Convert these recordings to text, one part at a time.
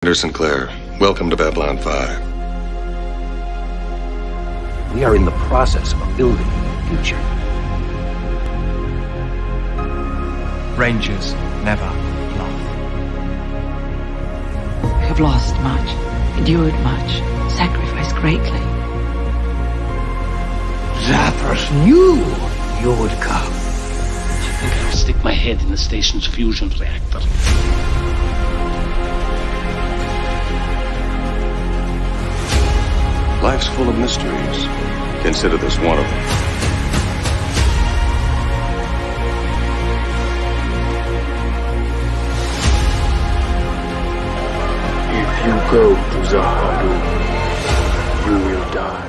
Sinclair, welcome to Babylon 5. We are in the process of building the future. Rangers never laugh. We have lost much, endured much, sacrificed greatly. Zathras knew you would come. I think I'll stick my head in the station's fusion reactor. Life's full of mysteries. Consider this one of them. If you go to Zahadu, you will die.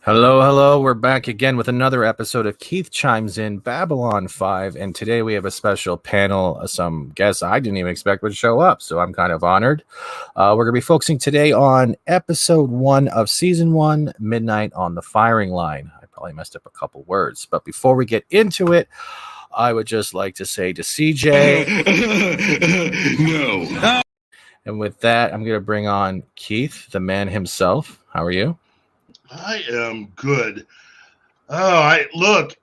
Hello. We're back again with another episode of Keith Chimes In Babylon 5. And today we have a special panel. Some guests I didn't even expect would show up, so I'm kind of honored. We're going to be focusing today on episode 1 of season 1, Midnight on the Firing Line. I probably messed up a couple words, but before we get into it, I would just like to say to CJ. No. And with that, I'm going to bring on Keith, the man himself. How are you? I am good. Look,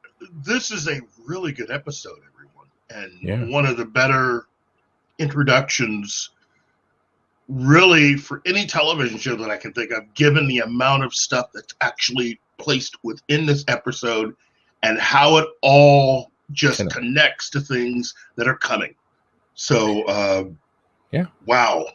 this is a really good episode, everyone. And one of the better introductions, really, for any television show that I can think of, given the amount of stuff that's actually placed within this episode and how it all just connects to things that are coming. So, wow.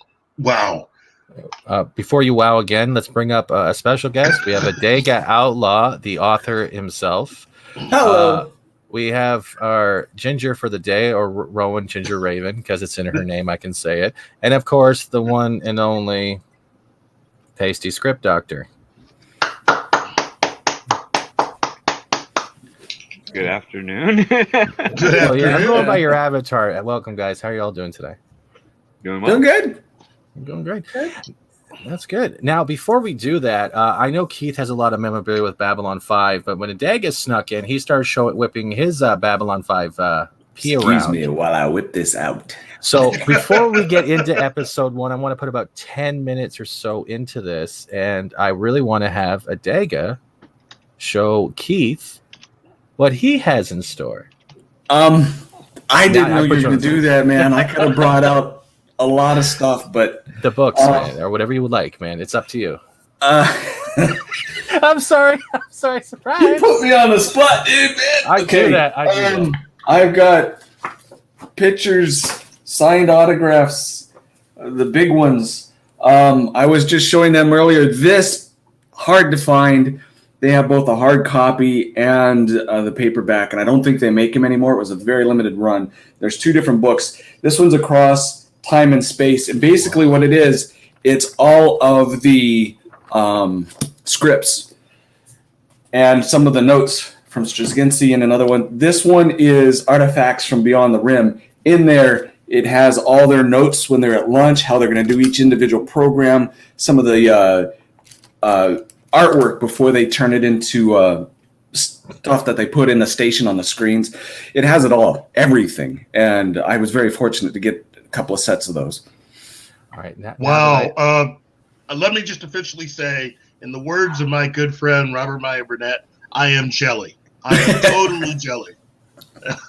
Before you wow again, let's bring up a special guest. We have Adega Outlaw, the author himself. Hello. We have our Ginger for the day, or Rowan Ginger Raven, because it's in her name, I can say it. And of course, the one and only Pasty Script Doctor. Good afternoon. Good afternoon. I'm going by your avatar. Welcome, guys. How are you all doing today? Doing well. Doing good. I'm doing great. That's good. Now, before we do that, I know Keith has a lot of memorabilia with Babylon 5, but when Adega snuck in, he started whipping his Babylon 5 P around. Excuse me while I whip this out. So before we get into episode 1, I want to put about 10 minutes or so into this, and I really want to have Adega show Keith what he has in store. I didn't know you were going to do that, man. I could have brought out a lot of stuff, but the books, man, or whatever you would like, man. It's up to you. I'm sorry. Surprise. You put me on the spot, dude, man. I do that. I've got pictures, signed autographs, the big ones. I was just showing them earlier. This, hard to find. They have both a hard copy and the paperback, and I don't think they make them anymore. It was a very limited run. There's 2 different books. This one's across time and space, and basically what it is, it's all of the scripts and some of the notes from Straczynski and another one. This one is Artifacts from Beyond the Rim. In there, it has all their notes when they're at lunch, how they're going to do each individual program, some of the artwork before they turn it into stuff that they put in the station on the screens. It has it all, everything, and I was very fortunate to get couple of sets of those. All right. Wow. Let me just officially say, in the words of my good friend Robert Meyer Burnett, I am jelly. I am totally jelly.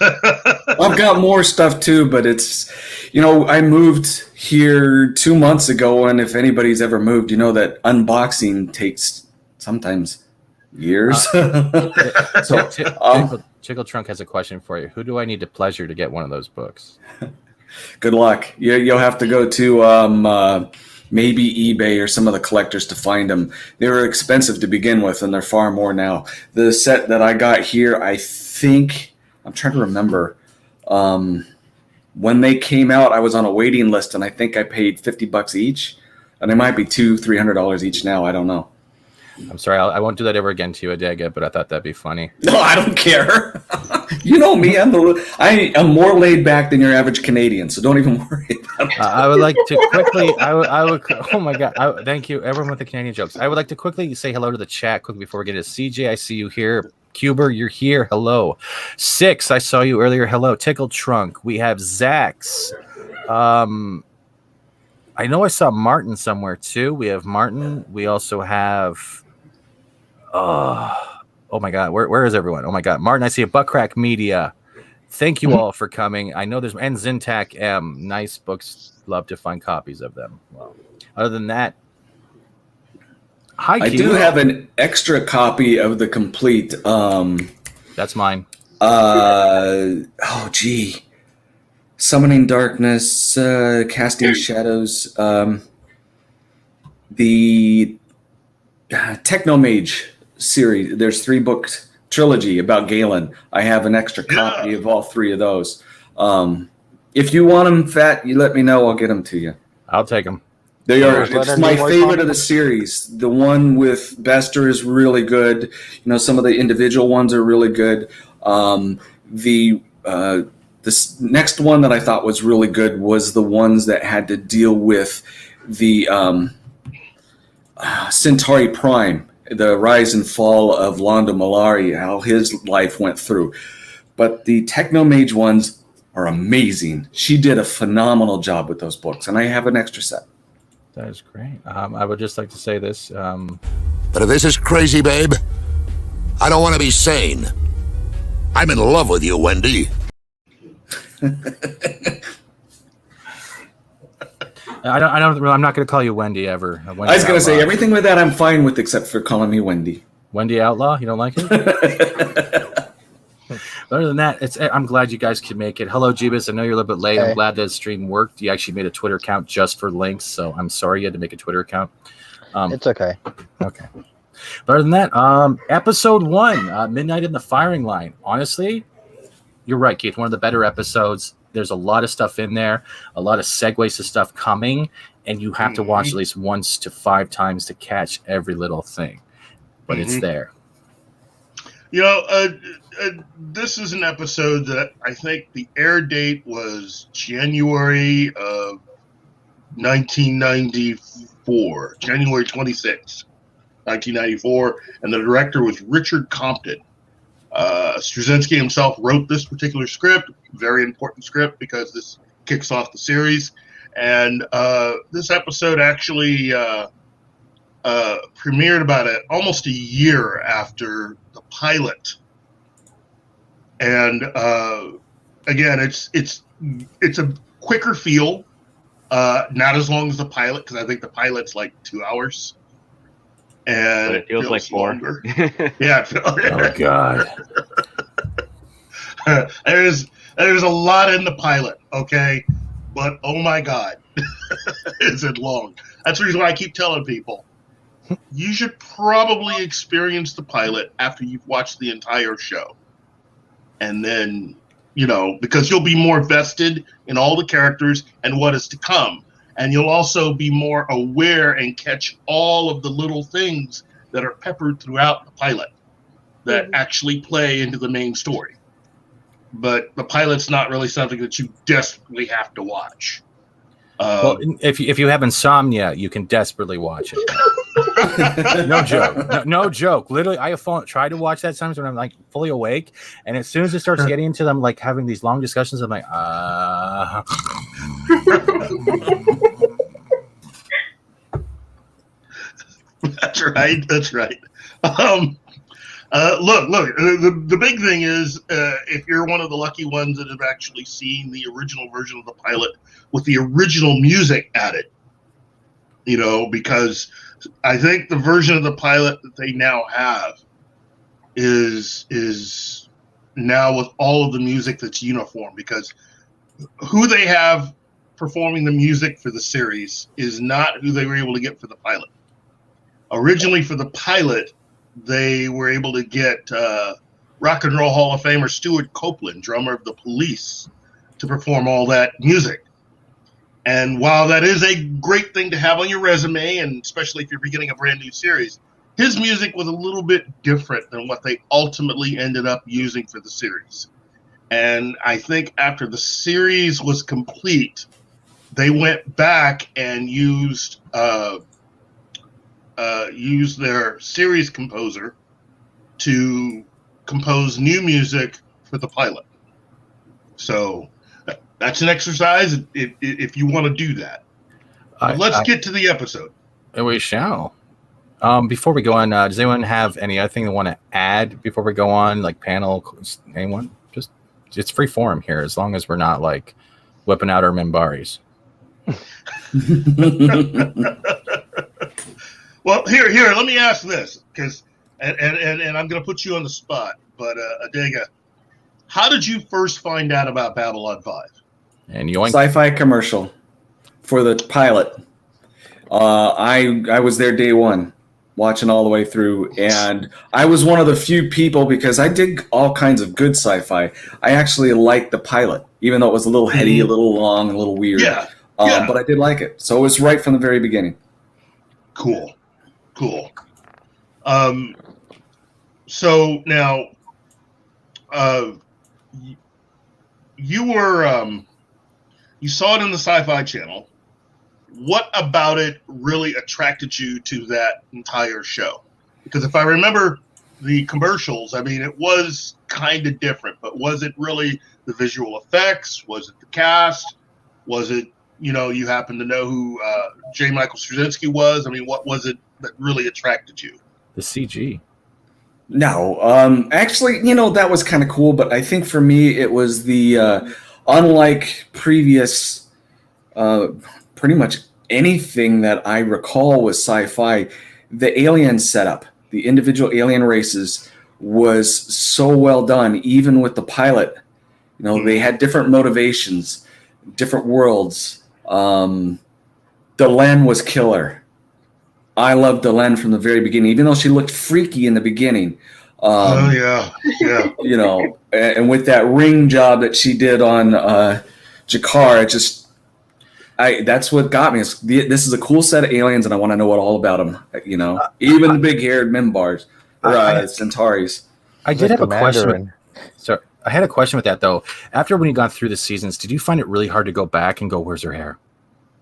I've got more stuff too, but it's, I moved here 2 months ago, and if anybody's ever moved, you know that unboxing takes sometimes years. So Chickle Trunk has a question for you. Who do I need to pleasure to get one of those books? Good luck. You'll have to go to maybe eBay or some of the collectors to find them. They were expensive to begin with, and they're far more now. The set that I got here, I think, I'm trying to remember, when they came out, I was on a waiting list, and I think I paid $50 each, and they might be $200-$300 each now. I don't know. I'm sorry, I won't do that ever again to you, Adega, but I thought that'd be funny. No, I don't care. You know me. I am more laid back than your average Canadian, so don't even worry about it. I would like to quickly. I would. Oh my God! Thank you, everyone with the Canadian jokes. I would like to quickly say hello to the chat quickly before we get to CJ. I see you here. Cuber, you're here. Hello. 6, I saw you earlier. Hello. Tickle Trunk. We have Zax. I know I saw Martin somewhere too. We have Martin. We also have. Oh my God, where is everyone? Oh my God, Martin. I see a Buttcrack Media. Thank you all for coming. I know there's and Zintac M. Nice books. Love to find copies of them. Well, other than that, hi. I do have an extra copy of the complete. That's mine. Summoning Darkness, Casting Shadows, the Technomage series. There's 3-book trilogy about Galen. I have an extra copy of all 3 of those. If you want them, Fat, you let me know. I'll get them to you. I'll take them. They are. It's my favorite of the series. The one with Bester is really good. Some of the individual ones are really good. This next one that I thought was really good was the ones that had to deal with the Centauri Prime, the rise and fall of Londo Molari, how his life went through. But the Technomage ones are amazing. She did a phenomenal job with those books, and I have an extra set. That is great. I would just like to say this. But if this is crazy, babe, I don't want to be sane. I'm in love with you, Wendy. I'm not going to call you Wendy ever. Wendy I was going to say everything with that I'm fine with, except for calling me Wendy. Wendy Outlaw, you don't like it? Other than that, I'm glad you guys could make it. Hello, Jeebus. I know you're a little bit late. Hey. I'm glad that stream worked. You actually made a Twitter account just for links, so I'm sorry you had to make a Twitter account. It's okay. Okay. But other than that, episode 1, Midnight in the Firing Line. Honestly, you're right, Keith. One of the better episodes. There's a lot of stuff in there, a lot of segues to stuff coming, and you have to watch at least 1 to 5 times to catch every little thing. But it's there. This is an episode that I think the air date was January of 1994, January 26th, 1994, and the director was Richard Compton. Straczynski himself wrote this particular script, very important script because this kicks off the series. And this episode actually premiered about almost a year after the pilot. And again, it's a quicker feel, not as long as the pilot, because I think the pilot's like 2 hours. And but it feels like 4. Longer. Yeah. Oh God. There's a lot in the pilot, okay, but oh my God, is it long? That's the reason why I keep telling people you should probably experience the pilot after you've watched the entire show, and then because you'll be more vested in all the characters and what is to come. And you'll also be more aware and catch all of the little things that are peppered throughout the pilot that actually play into the main story. But the pilot's not really something that you desperately have to watch. Well, if you have insomnia, you can desperately watch it. No joke. No joke. Literally, I have tried to watch that sometimes when I'm like fully awake, and as soon as it starts getting into them, like having these long discussions, I'm like, That's right. Look. The big thing is, if you're one of the lucky ones that have actually seen the original version of the pilot with the original music added, because I think the version of the pilot that they now have is now with all of the music that's uniform, because who they have performing the music for the series is not who they were able to get for the pilot. Originally for the pilot, they were able to get Rock and Roll Hall of Famer Stuart Copeland, drummer of the Police, to perform all that music. And while that is a great thing to have on your resume, and especially if you're beginning a brand new series, his music was a little bit different than what they ultimately ended up using for the series. And I think after the series was complete, they went back and used their series composer to compose new music for the pilot. So that's an exercise if you want to do that. Let's get to the episode. We shall. Before we go on, does anyone have anything they want to add before we go on? Like panel, anyone? Just it's free form here, as long as we're not like whipping out our Membaris. Well, here. Let me ask this, because and I'm going to put you on the spot, but Adega, how did you first find out about Babylon 5? And yoink. Sci-fi commercial for the pilot. I was there day one, watching all the way through, and I was one of the few people, because I dig all kinds of good sci-fi. I actually liked the pilot, even though it was a little heady, a little long, a little weird. Yeah. But I did like it, so it was right from the very beginning. Cool. So now, you were you saw it in the Sci-Fi Channel. What about it really attracted you to that entire show? Because if I remember the commercials, I mean, it was kind of different, but was it really the visual effects? Was it the cast? Was it, you happen to know who J. Michael Straczynski was? I mean, what was it that really attracted you? The CG. No, actually, that was kind of cool, but I think for me it was the unlike previous, pretty much anything that I recall was sci-fi, the alien setup, the individual alien races was so well done, even with the pilot. They had different motivations, different worlds. Delenn was killer. I loved Delenn from the very beginning, even though she looked freaky in the beginning. Yeah. And with that ring job that she did on G'Kar, that's what got me. This is a cool set of aliens, and I want to know all about them. Even the big-haired Membars or Centauris. I did have a question. So I had a question with that though. After when you got through the seasons, did you find it really hard to go back and go, "Where's her hair?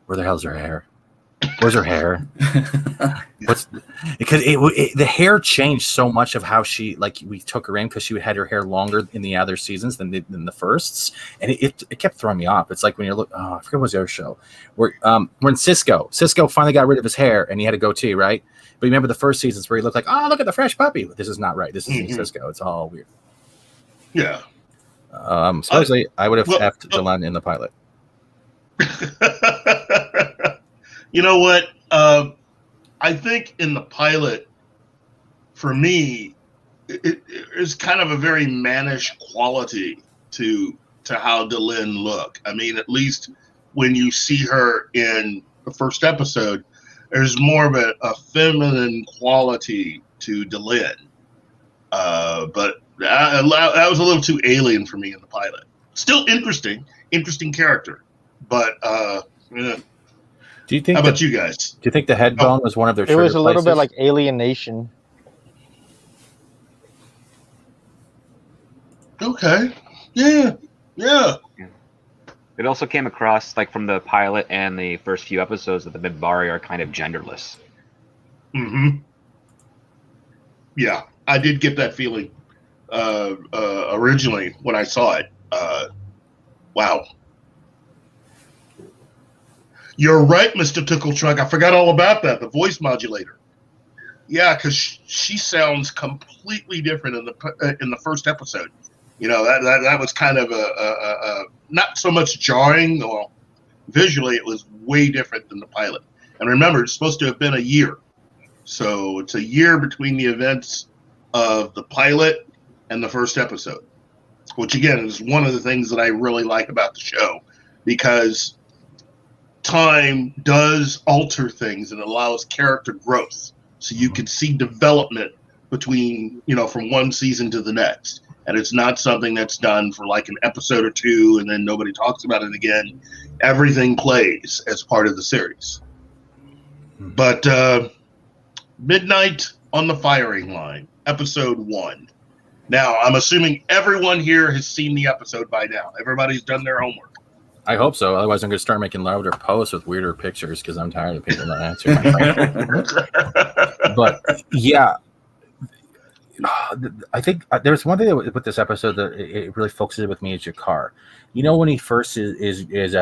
Where the hell's her hair? Where's her hair?" Because the hair changed so much of how she, we took her in, because she had her hair longer in the other seasons than the firsts, and it kept throwing me off. It's like when you're I forget what was the other show where when Cisco finally got rid of his hair and he had a goatee, right? But you remember the first seasons where he looked like, oh, look at the fresh puppy. This is not right. This is Cisco. It's all weird. Yeah. Supposedly, I would have effed Delenn in the pilot. You know what? I think in the pilot, for me, it is kind of a very mannish quality to how Delenn look. I mean, at least when you see her in the first episode, there's more of a feminine quality to Delenn. But that was a little too alien for me in the pilot. Still interesting character, but yeah. Do you think? How about you guys? Do you think the head bone was one of their? It was a little bit places? like Alienation. Okay. Yeah. It also came across, from the pilot and the first few episodes, that the Minbari are kind of genderless. Mm-hmm. Yeah, I did get that feeling originally when I saw it. Wow. You're right, Mr. Tickle Trunk. I forgot all about that. The voice modulator. Yeah, because she sounds completely different in the first episode. That was kind of a not so much jarring. Well, visually it was way different than the pilot. And remember, it's supposed to have been a year, so it's a year between the events of the pilot and the first episode, which again is one of the things that I really like about the show, because time does alter things and allows character growth, so you can see development between from one season to the next, and it's not something that's done for an episode or two and then nobody talks about it again. Everything plays as part of the series. But Midnight on the Firing Line, episode 1. Now I'm assuming everyone here has seen the episode by now. Everybody's done their homework. I hope so. Otherwise, I'm going to start making louder posts with weirder pictures, because I'm tired of people not answering my phone. But yeah, I think there's one thing with this episode that it really focuses with me is G'Kar. When he first is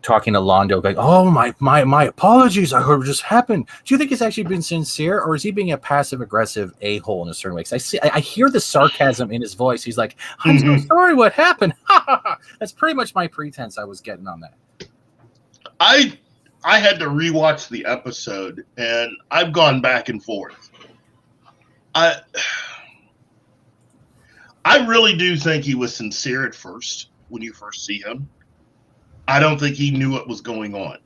talking to Londo, like, "Oh, my apologies, I heard what just happened." Do you think he's actually been sincere, or is he being a passive aggressive a-hole in a certain way? Because I hear the sarcasm in his voice. He's like, "I'm so sorry, what happened?" That's pretty much my pretense I was getting on that. I had to rewatch the episode, and I've gone back and forth. I really do think he was sincere at first when you first see him. I don't think he knew what was going on.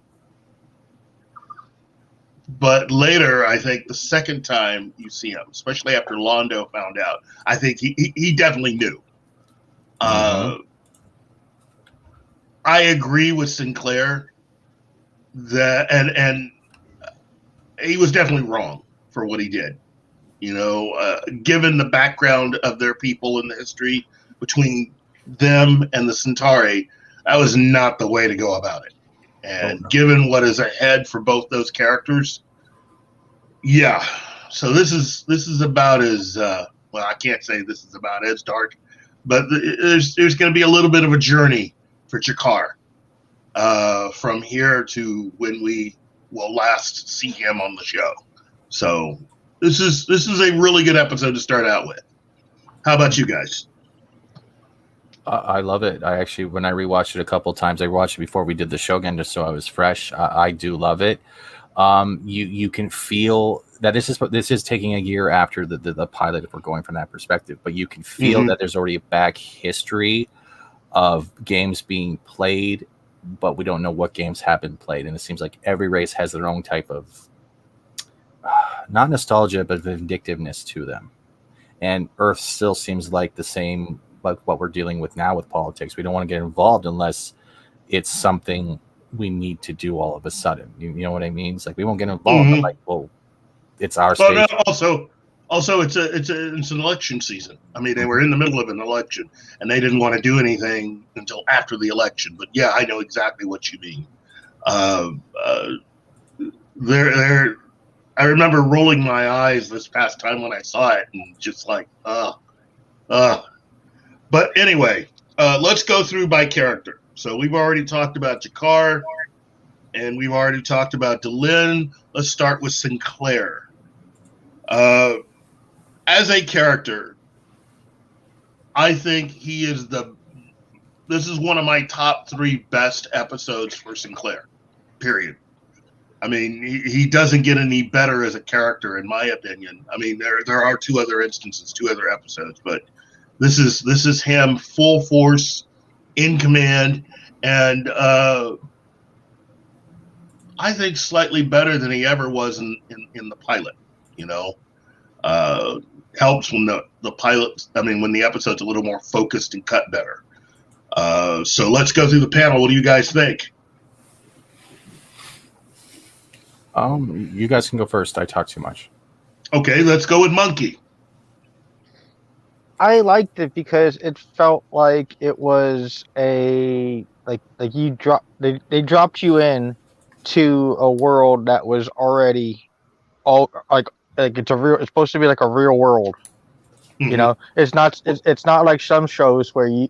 But later, I think the second time you see him, especially after Londo found out, I think he definitely knew. I agree with Sinclair that, and he was definitely wrong for what he did. You know, given the background of their people in the history between them and the Centauri, that was not the way to go about it. And given what is ahead for both those characters, yeah. So this is about as well. I can't say this is about as dark, but there's going to be a little bit of a journey for G'Kar from here to when we will last see him on the show. So this is a really good episode to start out with. How about you guys? I love it. I actually, when I rewatched it a couple times, I watched it before we did the show again, just so I was fresh. I do love it. You can feel that this is taking a year after the pilot, if we're going from that perspective, but you can feel that there's already a back history of games being played, but we don't know what games have been played, and it seems like every race has their own type of not nostalgia, but vindictiveness to them. And Earth still seems like the same, like what we're dealing with now with politics. We don't want to get involved unless it's something we need to do all of a sudden. You know what I mean? It's like we won't get involved. But like, well, it's our state. Also, it's an election season. I mean, they were in the middle of an election, and they didn't want to do anything until after the election. But yeah, I know exactly what you mean. I remember rolling my eyes this past time when I saw it, and just like, But anyway, let's go through by character. So we've already talked about G'Kar, and we've already talked about Delenn. Let's start with Sinclair. As a character, I think this is one of my top 3 best episodes for Sinclair, period. I mean, he doesn't get any better as a character, in my opinion. I mean, there are 2 other instances, 2 other episodes, but this is him full force in command, and I think slightly better than he ever was in the pilot. You know, helps when the pilot. I mean, when the episode's a little more focused and cut better. So let's go through the panel. What do you guys think? You guys can go first. I talk too much. Okay, let's go with Monkey. I liked it because it felt like it was a they dropped you in to a world that was already all like it's supposed to be like a real world. You know, it's not like some shows where you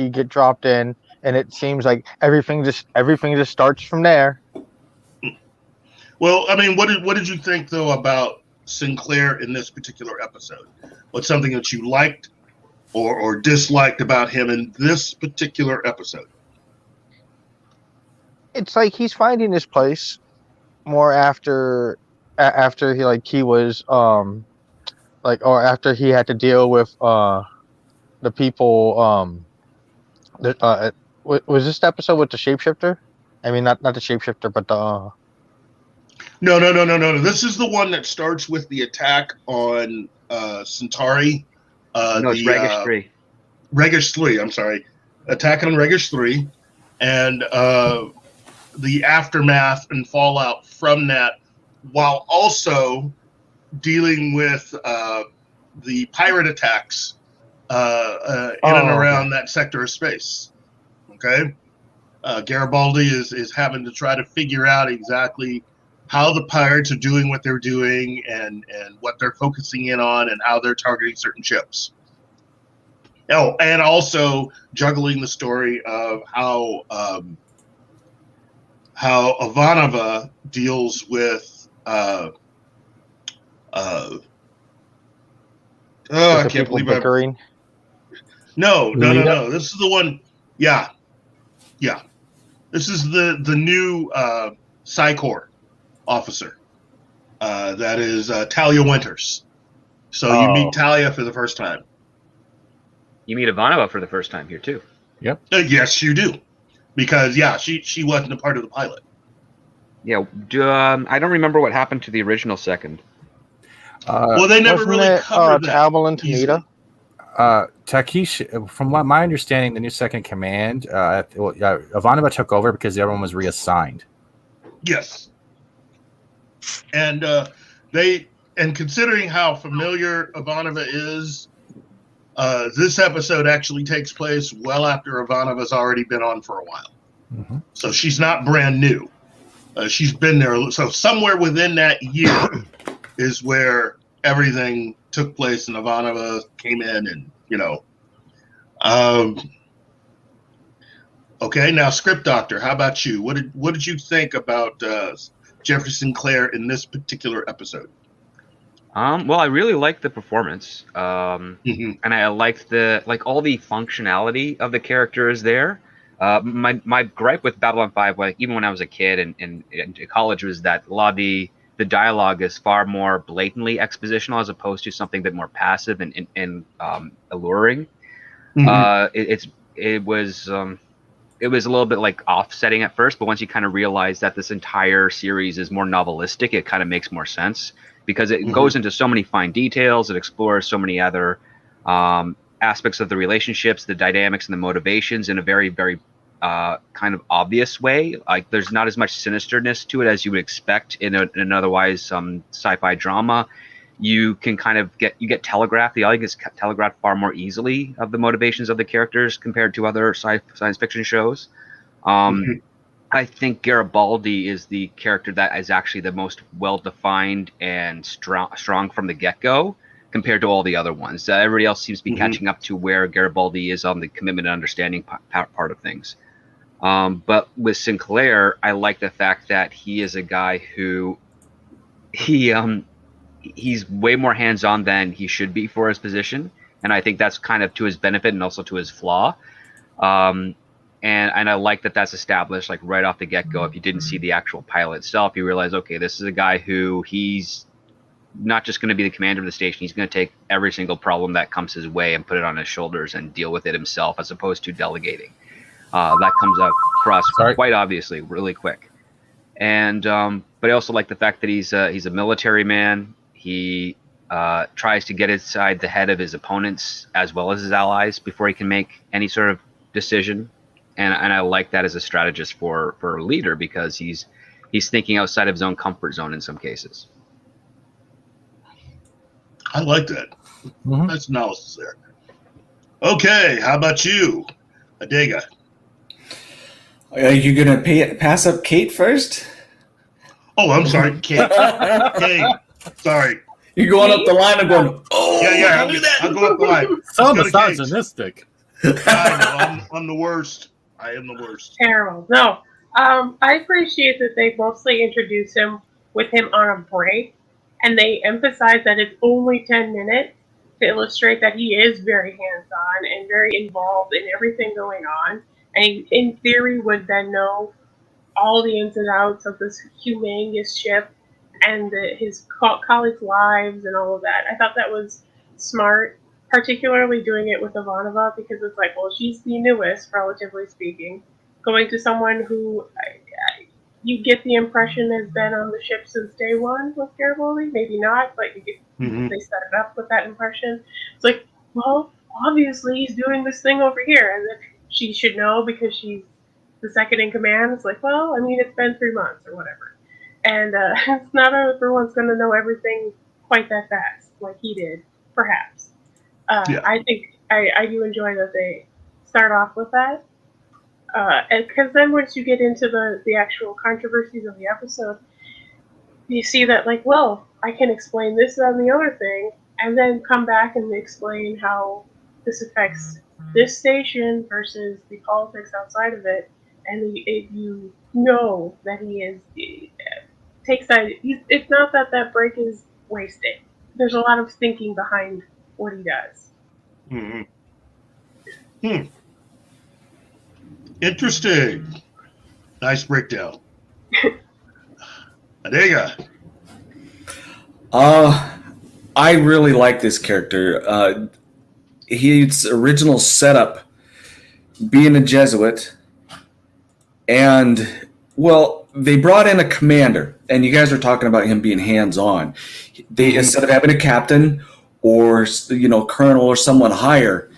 get dropped in and it seems like everything just starts from there. Well, I mean, what did you think though about Sinclair in this particular episode? What's something that you liked or disliked about him in this particular episode? It's like he's finding his place more after he was or after he had to deal with the people was this the episode with the shapeshifter? I mean, not the shapeshifter, but the No. This is the one that starts with the attack on Centauri. No, it's Regish 3. Regish 3, I'm sorry. Attack on Regish 3. And the aftermath and fallout from that, while also dealing with the pirate attacks in and around that sector of space. Okay? Garibaldi is having to try to figure out exactly how the pirates are doing what they're doing and what they're focusing in on and how they're targeting certain ships. Oh, and also juggling the story of how how Ivanova deals with I can't believe bickering. No. This is the one. Yeah. This is the new Psy-Corps officer. That is Talia Winters. So you meet Talia for the first time. You meet Ivanova for the first time here too. Yep. Yes, you do. Because she wasn't a part of the pilot. Yeah. I don't remember what happened to the original second. Well, they never really covered that. Abel and Tamita? Takeshi, from what my understanding, the new second command, Ivanova took over because everyone was reassigned. Yes. And considering how familiar Ivanova is, this episode actually takes place well after Ivanova's already been on for a while. Mm-hmm. So she's not brand new. She's been there. So somewhere within that year is where everything took place, and Ivanova came in, and okay. Now, Script Doctor, how about you? What did you think about Jeffrey Sinclair in this particular episode? Well, I really liked the performance, and I liked all the functionality of the characters there. My gripe with Babylon 5, even when I was a kid and in college, was that a lot of the dialogue is far more blatantly expositional as opposed to something a bit more passive and alluring. It was a little bit like offsetting at first, but once you kind of realize that this entire series is more novelistic, it kind of makes more sense because it goes into so many fine details. It explores so many other aspects of the relationships, the dynamics, and the motivations in a very, very kind of obvious way. Like there's not as much sinisterness to it as you would expect in an otherwise sci-fi drama. You can kind of get telegraphed. The audience gets telegraphed far more easily of the motivations of the characters compared to other science fiction shows. I think Garibaldi is the character that is actually the most well-defined and strong from the get-go compared to all the other ones. Everybody else seems to be catching up to where Garibaldi is on the commitment and understanding part of things. But with Sinclair, I like the fact that he is a guy who he's way more hands-on than he should be for his position, and I think that's kind of to his benefit and also to his flaw. And I like that that's established like right off the get-go. If you didn't see the actual pilot itself, you realize, okay, this is a guy who he's not just going to be the commander of the station. He's going to take every single problem that comes his way and put it on his shoulders and deal with it himself, as opposed to delegating. That comes across quite obviously really quick. And but I also like the fact that he's a military man. He tries to get inside the head of his opponents as well as his allies before he can make any sort of decision. And I like that as a strategist for a leader, because he's thinking outside of his own comfort zone in some cases. I like that. Nice analysis there. Okay, how about you, Adega? Are you gonna pass up Kate first? Oh, I'm sorry, Kate. Kate, sorry. You're going up the line and going, oh, yeah. I'm going up the line. So misogynistic. I know, I'm the worst. I am the worst. Terrible. No, I appreciate that they mostly introduce him with him on a break, and they emphasize that it's only 10 minutes to illustrate that he is very hands-on and very involved in everything going on, and he, in theory, would then know all the ins and outs of this humongous ship and his colleagues' lives and all of that. I thought that was smart, particularly doing it with Ivanova, because it's like, well, she's the newest, relatively speaking, going to someone who you get the impression has been on the ship since day one with Garibaldi. Maybe not, but you get, they set it up with that impression. It's like, well, obviously he's doing this thing over here, and then she should know because she's the second in command. It's like, well, I mean, it's been 3 months or whatever. And it's not everyone's going to know everything quite that fast, like he did, perhaps. I think I do enjoy that they start off with that. Because then once you get into the actual controversies of the episode, you see that, like, well, I can explain this and the other thing, and then come back and explain how this affects this station versus the politics outside of it. And you know that he is takes that. It's not that that break is wasted. There's a lot of thinking behind what he does. Interesting. Nice breakdown. Adega. I really like this character. His original setup being a Jesuit, and well, they brought in a commander, and you guys are talking about him being hands-on. They instead of having a captain or colonel or someone higher,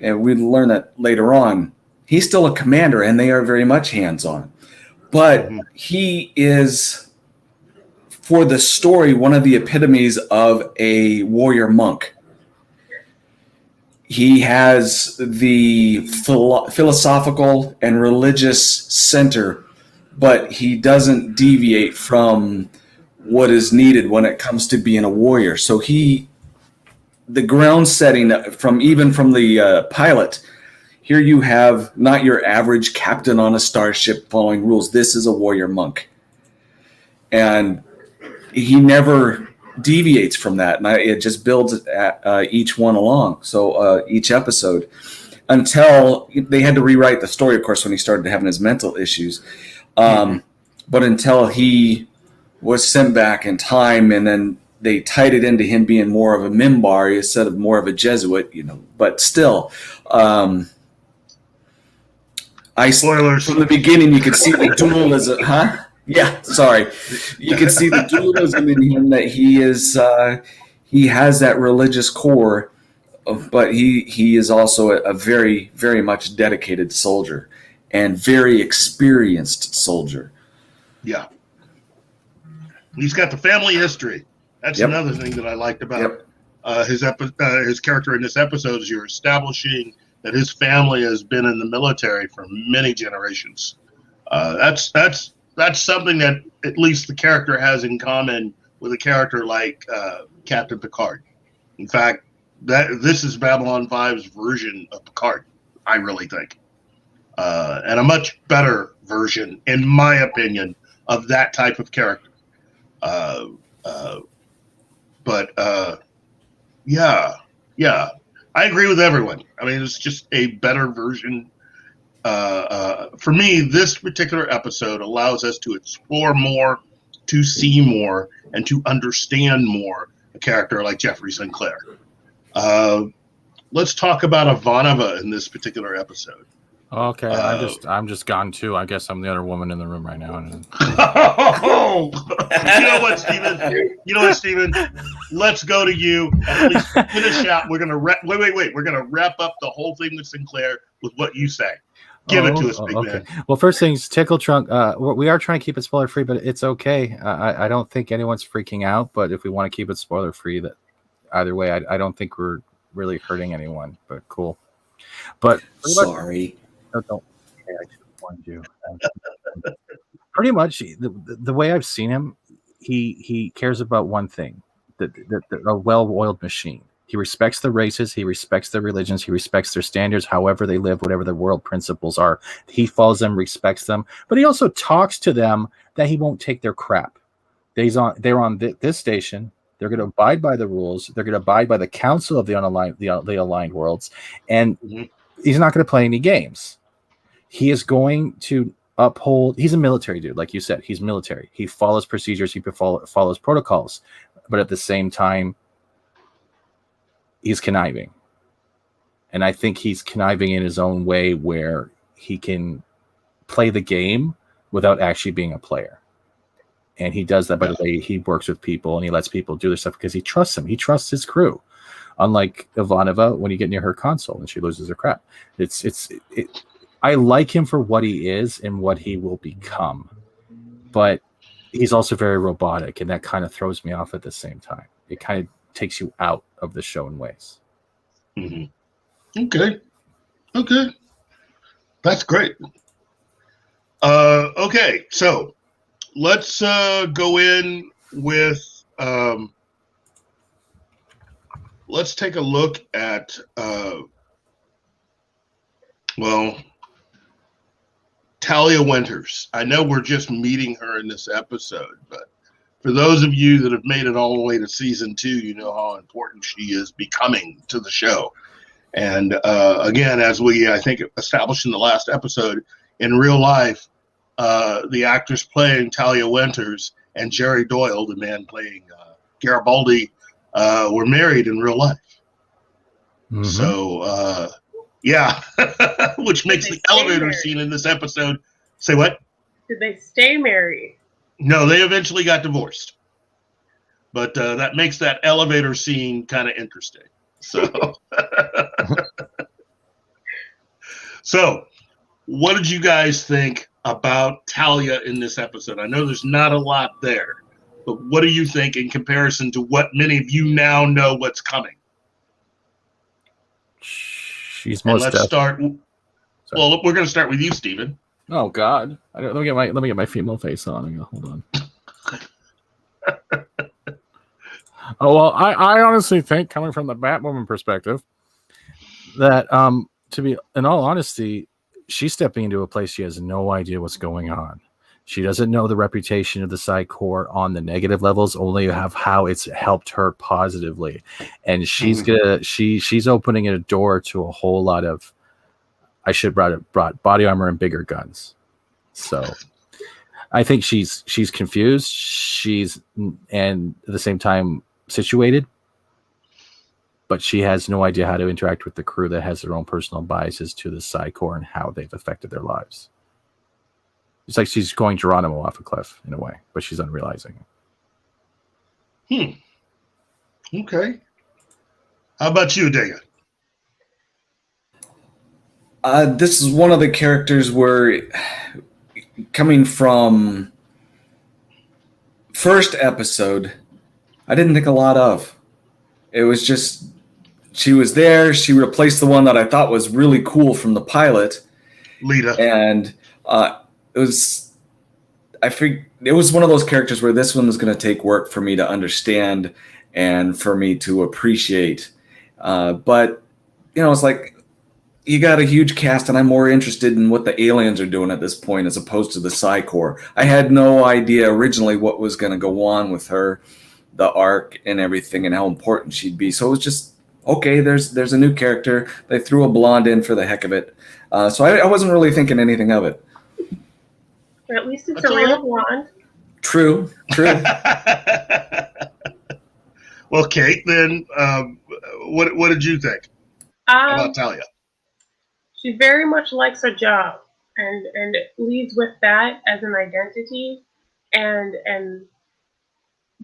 and we learn that later on, he's still a commander, and they are very much hands-on. But he is, for the story, one of the epitomes of a warrior monk. He has the philosophical and religious center, but he doesn't deviate from what is needed when it comes to being a warrior. So the ground setting from the pilot, here you have not your average captain on a starship following rules. This is a warrior monk. And he never deviates from that, and it just builds each one along. So each episode, until they had to rewrite the story, of course, when he started having his mental issues. But until he was sent back in time, and then they tied it into him being more of a Minbari instead of more of a Jesuit, But still, spoilers from the beginning. You could see the dualism, huh? Yeah, sorry. You can see the dualism in him, that he has that religious core, but he is also a very, very much dedicated soldier and very experienced soldier. Yeah. He's got the family history. That's another thing that I liked about his character in this episode, is you're establishing that his family has been in the military for many generations. That's something that at least the character has in common with a character like Captain Picard. In fact, this is Babylon 5's version of Picard, I really think. And a much better version, in my opinion, of that type of character. Yeah. I agree with everyone. I mean, it's just a better version. For me, this particular episode allows us to explore more, to see more, and to understand more a character like Jeffrey Sinclair. Let's talk about Ivanova in this particular episode. Okay, I'm just gone too. I guess I'm the other woman in the room right now. You know what, Steven? Let's go to you. At least finish out. We're gonna wait. We're gonna wrap up the whole thing with Sinclair with what you say. Give it to us, big man. Well, first things, Tickle Trunk. We are trying to keep it spoiler free, but it's okay. I don't think anyone's freaking out. But if we want to keep it spoiler free, that either way, I don't think we're really hurting anyone. But cool. But sorry. Don't. Okay, I should have warned you. Pretty much, the way I've seen him, he cares about one thing: a well-oiled machine. He respects the races, he respects their religions, he respects their standards, however they live, whatever the world principles are. He follows them, respects them, but he also talks to them that he won't take their crap. They're on this station. They're going to abide by the rules. They're going to abide by the council of the aligned worlds, and he's not going to play any games. He is going to uphold. He's a military dude, like you said. He's military. He follows procedures. He follows protocols, but at the same time, he's conniving. And I think he's conniving in his own way, where he can play the game without actually being a player. And he does that by the way he works with people, and he lets people do their stuff because he trusts them. He trusts his crew. Unlike Ivanova, when you get near her console and she loses her crap. I like him for what he is and what he will become. But he's also very robotic, and that kind of throws me off at the same time. It kind of takes you out of the show in ways. Okay. That's great. Okay, so let's go in with let's take a look at Talia Winters. I know we're just meeting her in this episode, but for those of you that have made it all the way to season 2, you know how important she is becoming to the show. And again, as we, I think, established in the last episode, in real life, the actress playing Talia Winters and Jerry Doyle, the man playing Garibaldi, were married in real life. Mm-hmm. So, yeah, which makes the elevator scene in this episode. Say what? Did they stay married? No, they eventually got divorced. But that makes that elevator scene kind of interesting. So, so, what did you guys think about Talia in this episode? I know there's not a lot there, but what do you think in comparison to what many of you now know what's coming? She's most. And let's start. Well, we're going to start with you, Stephen. Oh God! Let me get my female face on. Hold on. Oh well, I honestly think, coming from the Batwoman perspective, that to be in all honesty, she's stepping into a place she has no idea what's going on. She doesn't know the reputation of the Psi Corps on the negative levels, only have how it's helped her positively, and she's she's opening a door to a whole lot of. I should have brought body armor and bigger guns. So I think she's confused. She's and at the same time situated, but she has no idea how to interact with the crew that has their own personal biases to the Psi Corps and how they've affected their lives. It's like she's going Geronimo off a cliff in a way, but she's unrealizing. Okay. How about you, David? This is one of the characters where, coming from first episode, I didn't think a lot of. It was just, she was there. She replaced the one that I thought was really cool from the pilot, Lita, and it was one of those characters where this one was going to take work for me to understand and for me to appreciate. But it's like, you got a huge cast, and I'm more interested in what the aliens are doing at this point as opposed to the Psi Corps. I had no idea originally what was going to go on with her, the arc and everything, and how important she'd be. So it was just, okay, there's a new character. They threw a blonde in for the heck of it. So I wasn't really thinking anything of it. But at least it's a real blonde. True. Well, Kate, then what did you think about Talia? She very much likes her job and leads with that as an identity, and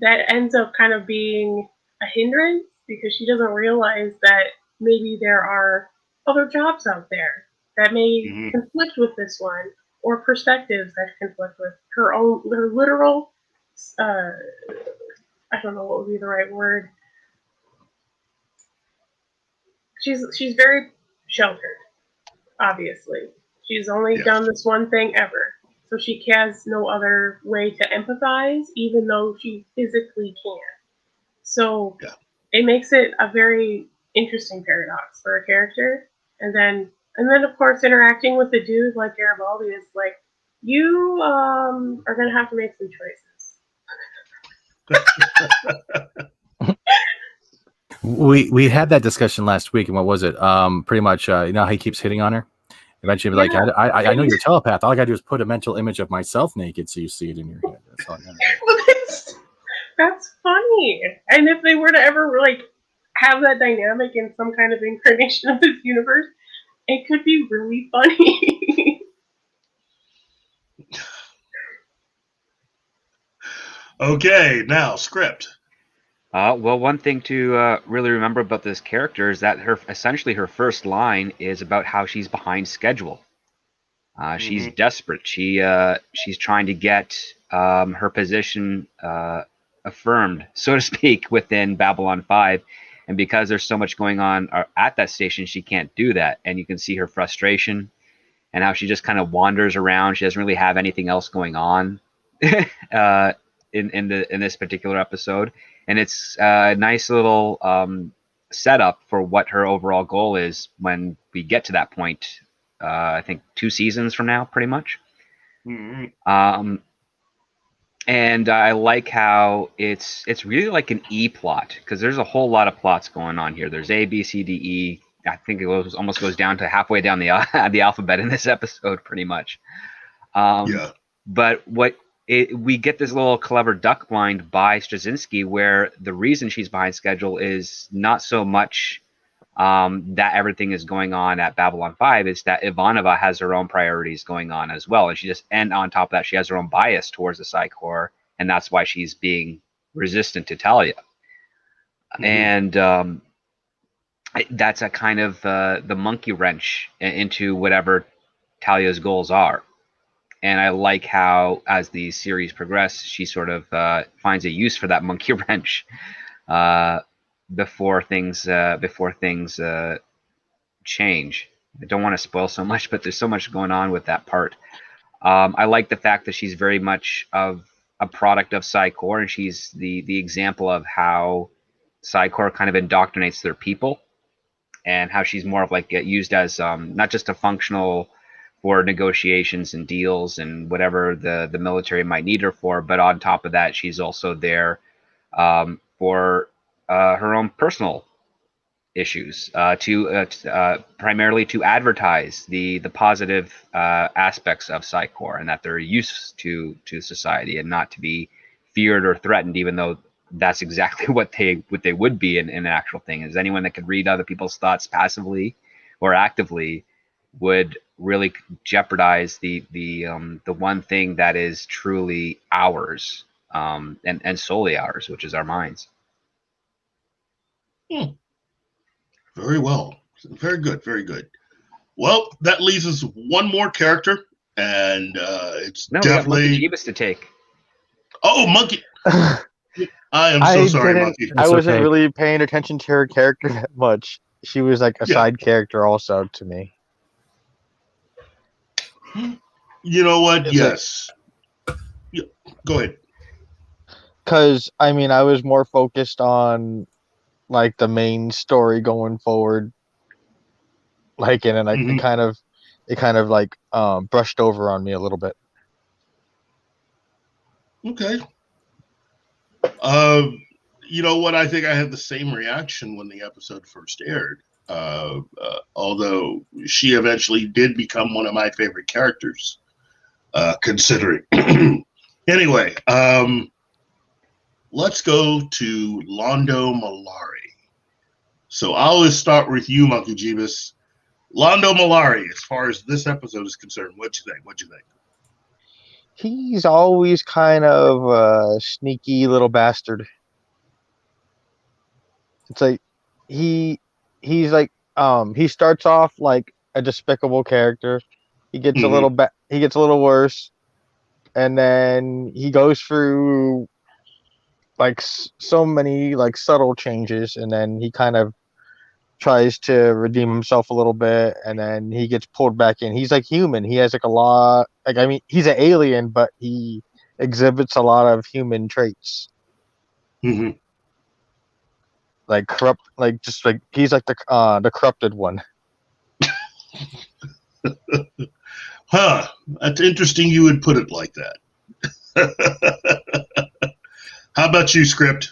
that ends up kind of being a hindrance because she doesn't realize that maybe there are other jobs out there that may conflict with this one, or perspectives that conflict with her literal, I don't know what would be the right word. She's very sheltered, obviously. She's only done this one thing ever. So she has no other way to empathize, even though she physically can. So it makes it a very interesting paradox for a character. And then of course, interacting with the dude like Garibaldi is like, you are going to have to make some choices. We had that discussion last week, and what was it? Pretty much, you know how he keeps hitting on her? Eventually, be like, I know you're a telepath. All I gotta do is put a mental image of myself naked so you see it in your head. That's all I gotta do. That's funny. And if they were to ever have that dynamic in some kind of incarnation of this universe, it could be really funny. Okay, now script. Well, one thing to really remember about this character is that essentially her first line is about how she's behind schedule. She's desperate. She's trying to get her position affirmed, so to speak, within Babylon 5. And because there's so much going on at that station, she can't do that. And you can see her frustration and how she just kind of wanders around. She doesn't really have anything else going on in this particular episode. And it's a nice little setup for what her overall goal is when we get to that point. I think 2 seasons from now, pretty much. Mm-hmm. And I like how it's really like an E plot, because there's a whole lot of plots going on here. There's A, B, C, D, E. I think it almost goes down to halfway down the alphabet in this episode, pretty much. Yeah. But we get this little clever duck blind by Straczynski, where the reason she's behind schedule is not so much that everything is going on at Babylon 5. It's that Ivanova has her own priorities going on as well, and on top of that, she has her own bias towards the Psi Corps, and that's why she's being resistant to Talia. And that's a kind of the monkey wrench into whatever Talia's goals are. And I like how, as the series progresses, she sort of finds a use for that monkey wrench before things change. I don't want to spoil so much, but there's so much going on with that part. I like the fact that she's very much of a product of Psi Corps, and she's the example of how Psi Corps kind of indoctrinates their people, and how she's more of like used as not just a functional for negotiations and deals and whatever the military might need her for, but on top of that, she's also there for her own personal issues, primarily to advertise the positive aspects of Psi Corps, and that they're used to society and not to be feared or threatened, even though that's exactly what they would be in an actual thing. Is anyone that could read other people's thoughts passively or actively would really jeopardize the one thing that is truly ours, and solely ours, which is our minds. Very well. Very good. Very good. Well, that leaves us one more character, and it's definitely Monkey Jeebus to take. Oh, Monkey! I am so sorry, Monkey. I wasn't really paying attention to her character that much. She was like a side character also to me. You know what? Yes. Yeah. Go ahead. Because, I mean, I was more focused on like the main story going forward, like, and then like it kind of like brushed over on me a little bit. Okay. You know what? I think I had the same reaction when the episode first aired. Although she eventually did become one of my favorite characters, considering. Anyway, let's go to Londo Molari. So I'll always start with you, Monkey Jeebus. Londo Molari, as far as this episode is concerned, what'd you think? He's always kind of a sneaky little bastard. It's like he's like he starts off like a despicable character. He gets a little he gets a little worse, and then he goes through like so many like subtle changes, and then he kind of tries to redeem himself a little bit, and then he gets pulled back in. He's like human. He has like a lot, like, I mean, he's an alien, but he exhibits a lot of human traits. Like corrupt, like just like he's like the corrupted one. Huh. That's interesting you would put it like that. How about you, Script?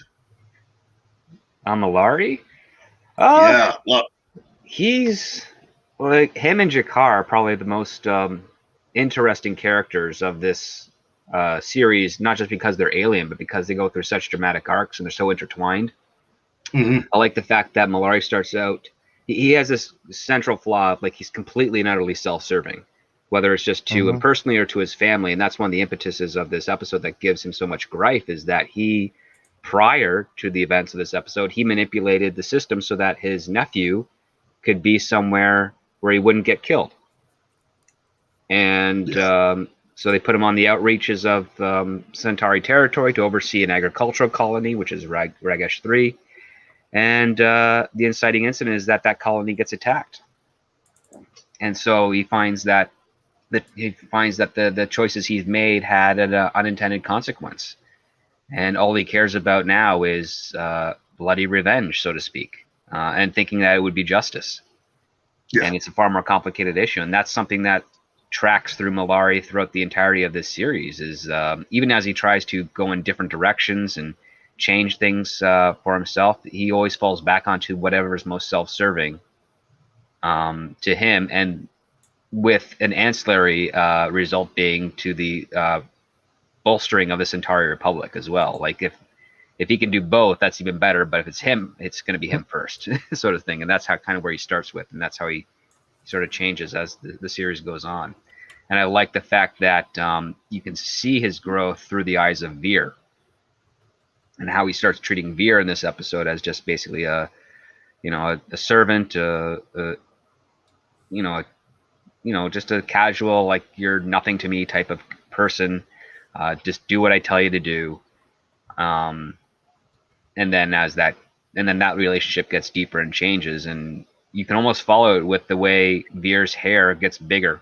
Molari? Yeah. Well, he's like him and G'Kar are probably the most interesting characters of this series, not just because they're alien, but because they go through such dramatic arcs and they're so intertwined. I like the fact that Molari starts out, he has this central flaw of like he's completely and utterly self-serving, whether it's just to him personally or to his family. And that's one of the impetuses of this episode that gives him so much grief, is that he, prior to the events of this episode, he manipulated the system so that his nephew could be somewhere where he wouldn't get killed. And so they put him on the outreaches of Centauri territory to oversee an agricultural colony, which is Ragesh 3. And the inciting incident is that colony gets attacked. And so he finds that the choices he's made had an unintended consequence. And all he cares about now is bloody revenge, so to speak, and thinking that it would be justice. Yeah. And it's a far more complicated issue. And that's something that tracks through Molari throughout the entirety of this series is even as he tries to go in different directions and change things for himself, he always falls back onto whatever is most self-serving to him, and with an ancillary result being to the bolstering of the Centauri Republic as well. Like if he can do both, that's even better. But if it's him, it's going to be him first, sort of thing. And that's how kind of where he starts with, and that's how he sort of changes as the series goes on. And I like the fact that you can see his growth through the eyes of Veer, and how he starts treating Veer in this episode as just basically a servant, just a casual, like, you're nothing to me type of person. Just do what I tell you to do. And then that relationship gets deeper and changes, and you can almost follow it with the way Veer's hair gets bigger,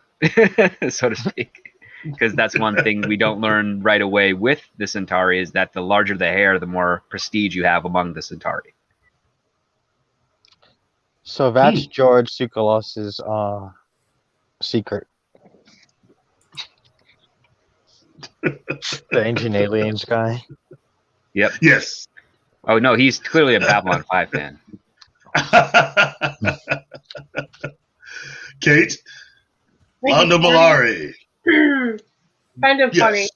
so to speak. Because that's one thing we don't learn right away with the Centauri, is that the larger the hair, the more prestige you have among the Centauri. So that's George Tsoukalos's secret. The Ancient Aliens guy. Yep. Yes. Oh no, he's clearly a Babylon 5 fan. Kate? Londo Molari. Kind of Yes. funny.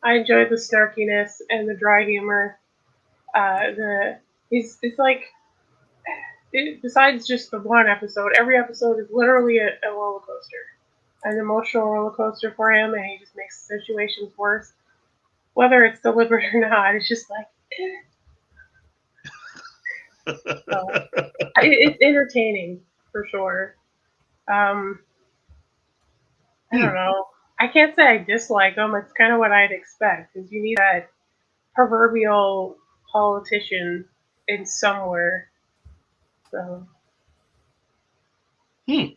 I enjoyed the snarkiness and the dry humor. It's like, besides just the one episode, every episode is literally a roller coaster, an emotional roller coaster for him, and he just makes situations worse, whether it's deliberate or not. It's just like, so, it's entertaining for sure. I don't know. I can't say I dislike him. It's kind of what I'd expect, because you need that proverbial politician in somewhere. So. How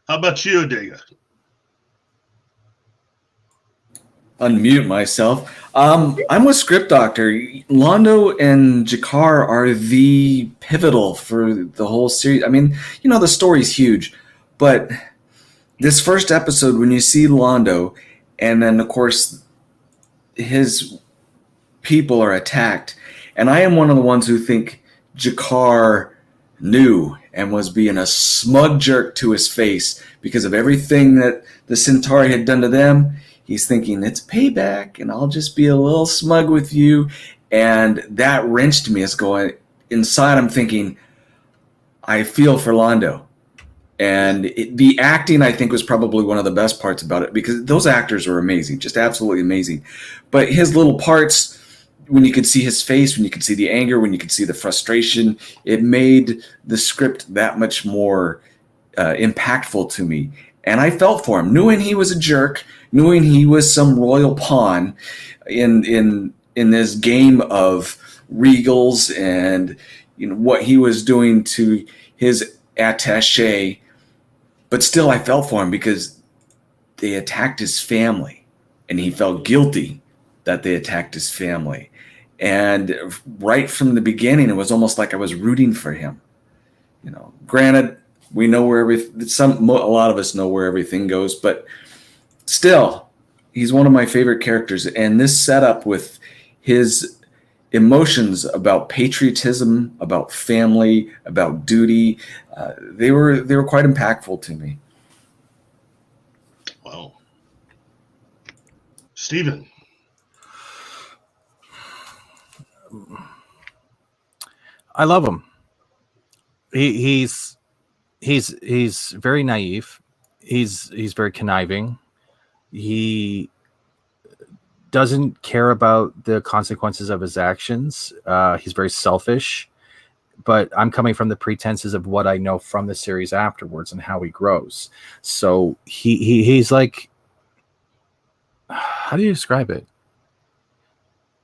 about you, Digga? Unmute myself. I'm with Script Doctor. Londo and G'Kar are the pivotal for the whole series. I mean, the story's huge, but this first episode, when you see Londo, and then of course his people are attacked, and I am one of the ones who think G'Kar knew and was being a smug jerk to his face because of everything that the Centauri had done to them. He's thinking, it's payback, and I'll just be a little smug with you. And that wrenched me. As going inside, I'm thinking, I feel for Londo. And the acting, I think, was probably one of the best parts about it, because those actors were amazing, just absolutely amazing. But his little parts, when you could see his face, when you could see the anger, when you could see the frustration, it made the script that much more impactful to me. And I felt for him, knowing he was a jerk, knowing he was some royal pawn in this game of regals, and what he was doing to his attaché. But still, I felt for him because they attacked his family, and he felt guilty that they attacked his family. And right from the beginning, it was almost like I was rooting for him. Granted, we know where a lot of us know where everything goes, but still, he's one of my favorite characters. And this setup with his emotions about patriotism, about family, about duty, they were quite impactful to me. Wow. Steven. I love him. He's very naive. He's very conniving. He doesn't care about the consequences of his actions. He's very selfish. But I'm coming from the pretenses of what I know from the series afterwards and how he grows. So he's like, how do you describe it?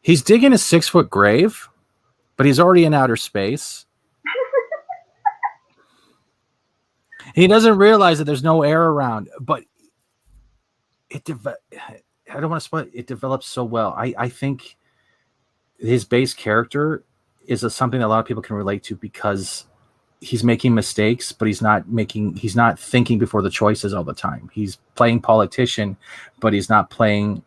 He's digging a 6-foot grave, but he's already in outer space. He doesn't realize that there's no air around, but I don't want to spoil it. It develops so well. I think his base character is something that a lot of people can relate to, because he's making mistakes, but he's not thinking before the choices all the time. He's playing politician, but he's not playing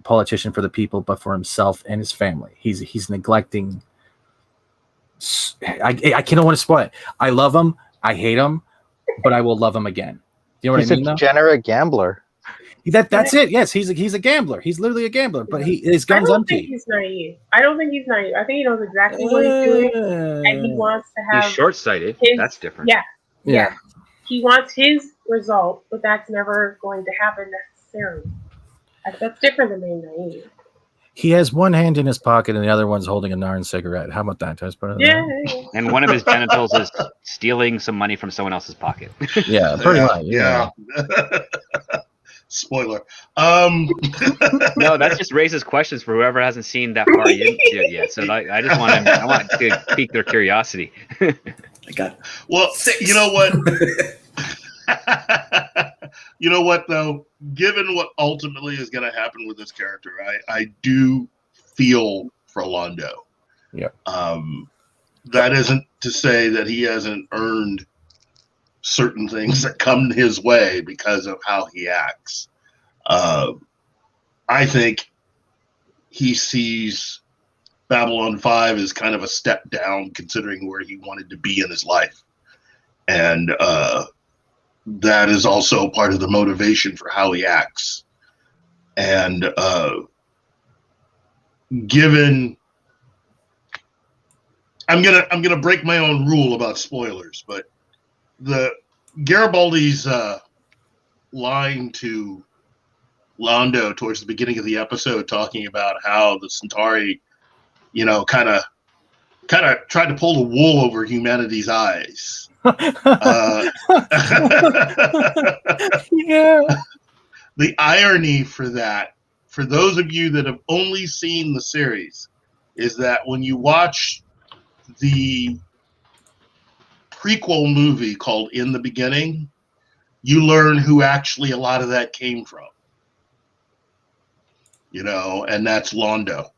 politician for the people, but for himself and his family. He's neglecting. I don't want to spoil it. I love him. I hate him, but I will love him again. You know what I mean? He's a degenerate gambler. That's it. Yes, he's a gambler. He's literally a gambler, but his gun's empty. I don't think he's naive. I don't think he's naive. I think he knows exactly what he's doing, and he wants to have. He's short-sighted. That's different. Yeah. He wants his result, but that's never going to happen necessarily. That's different than being naive. He has one hand in his pocket and the other one's holding a Narn cigarette. How about that? Yeah. And one of his genitals is stealing some money from someone else's pocket. Yeah, pretty much. Yeah. Spoiler. No, that just raises questions for whoever hasn't seen that far into it yet. So I just want to pique their curiosity. I got. Well, you know what? You know what, though? Given what ultimately is going to happen with this character, I do feel for Londo. Yeah. That isn't to say that he hasn't earned certain things that come his way because of how he acts. I think he sees Babylon 5 as kind of a step down considering where he wanted to be in his life. And that is also part of the motivation for how he acts. And given I'm gonna break my own rule about spoilers, but the Garibaldi's line to Londo towards the beginning of the episode, talking about how the Centauri, kind of tried to pull the wool over humanity's eyes. Yeah. The irony for that, for those of you that have only seen the series, is that when you watch the prequel movie called In the Beginning, you learn who actually a lot of that came from. And that's Londo.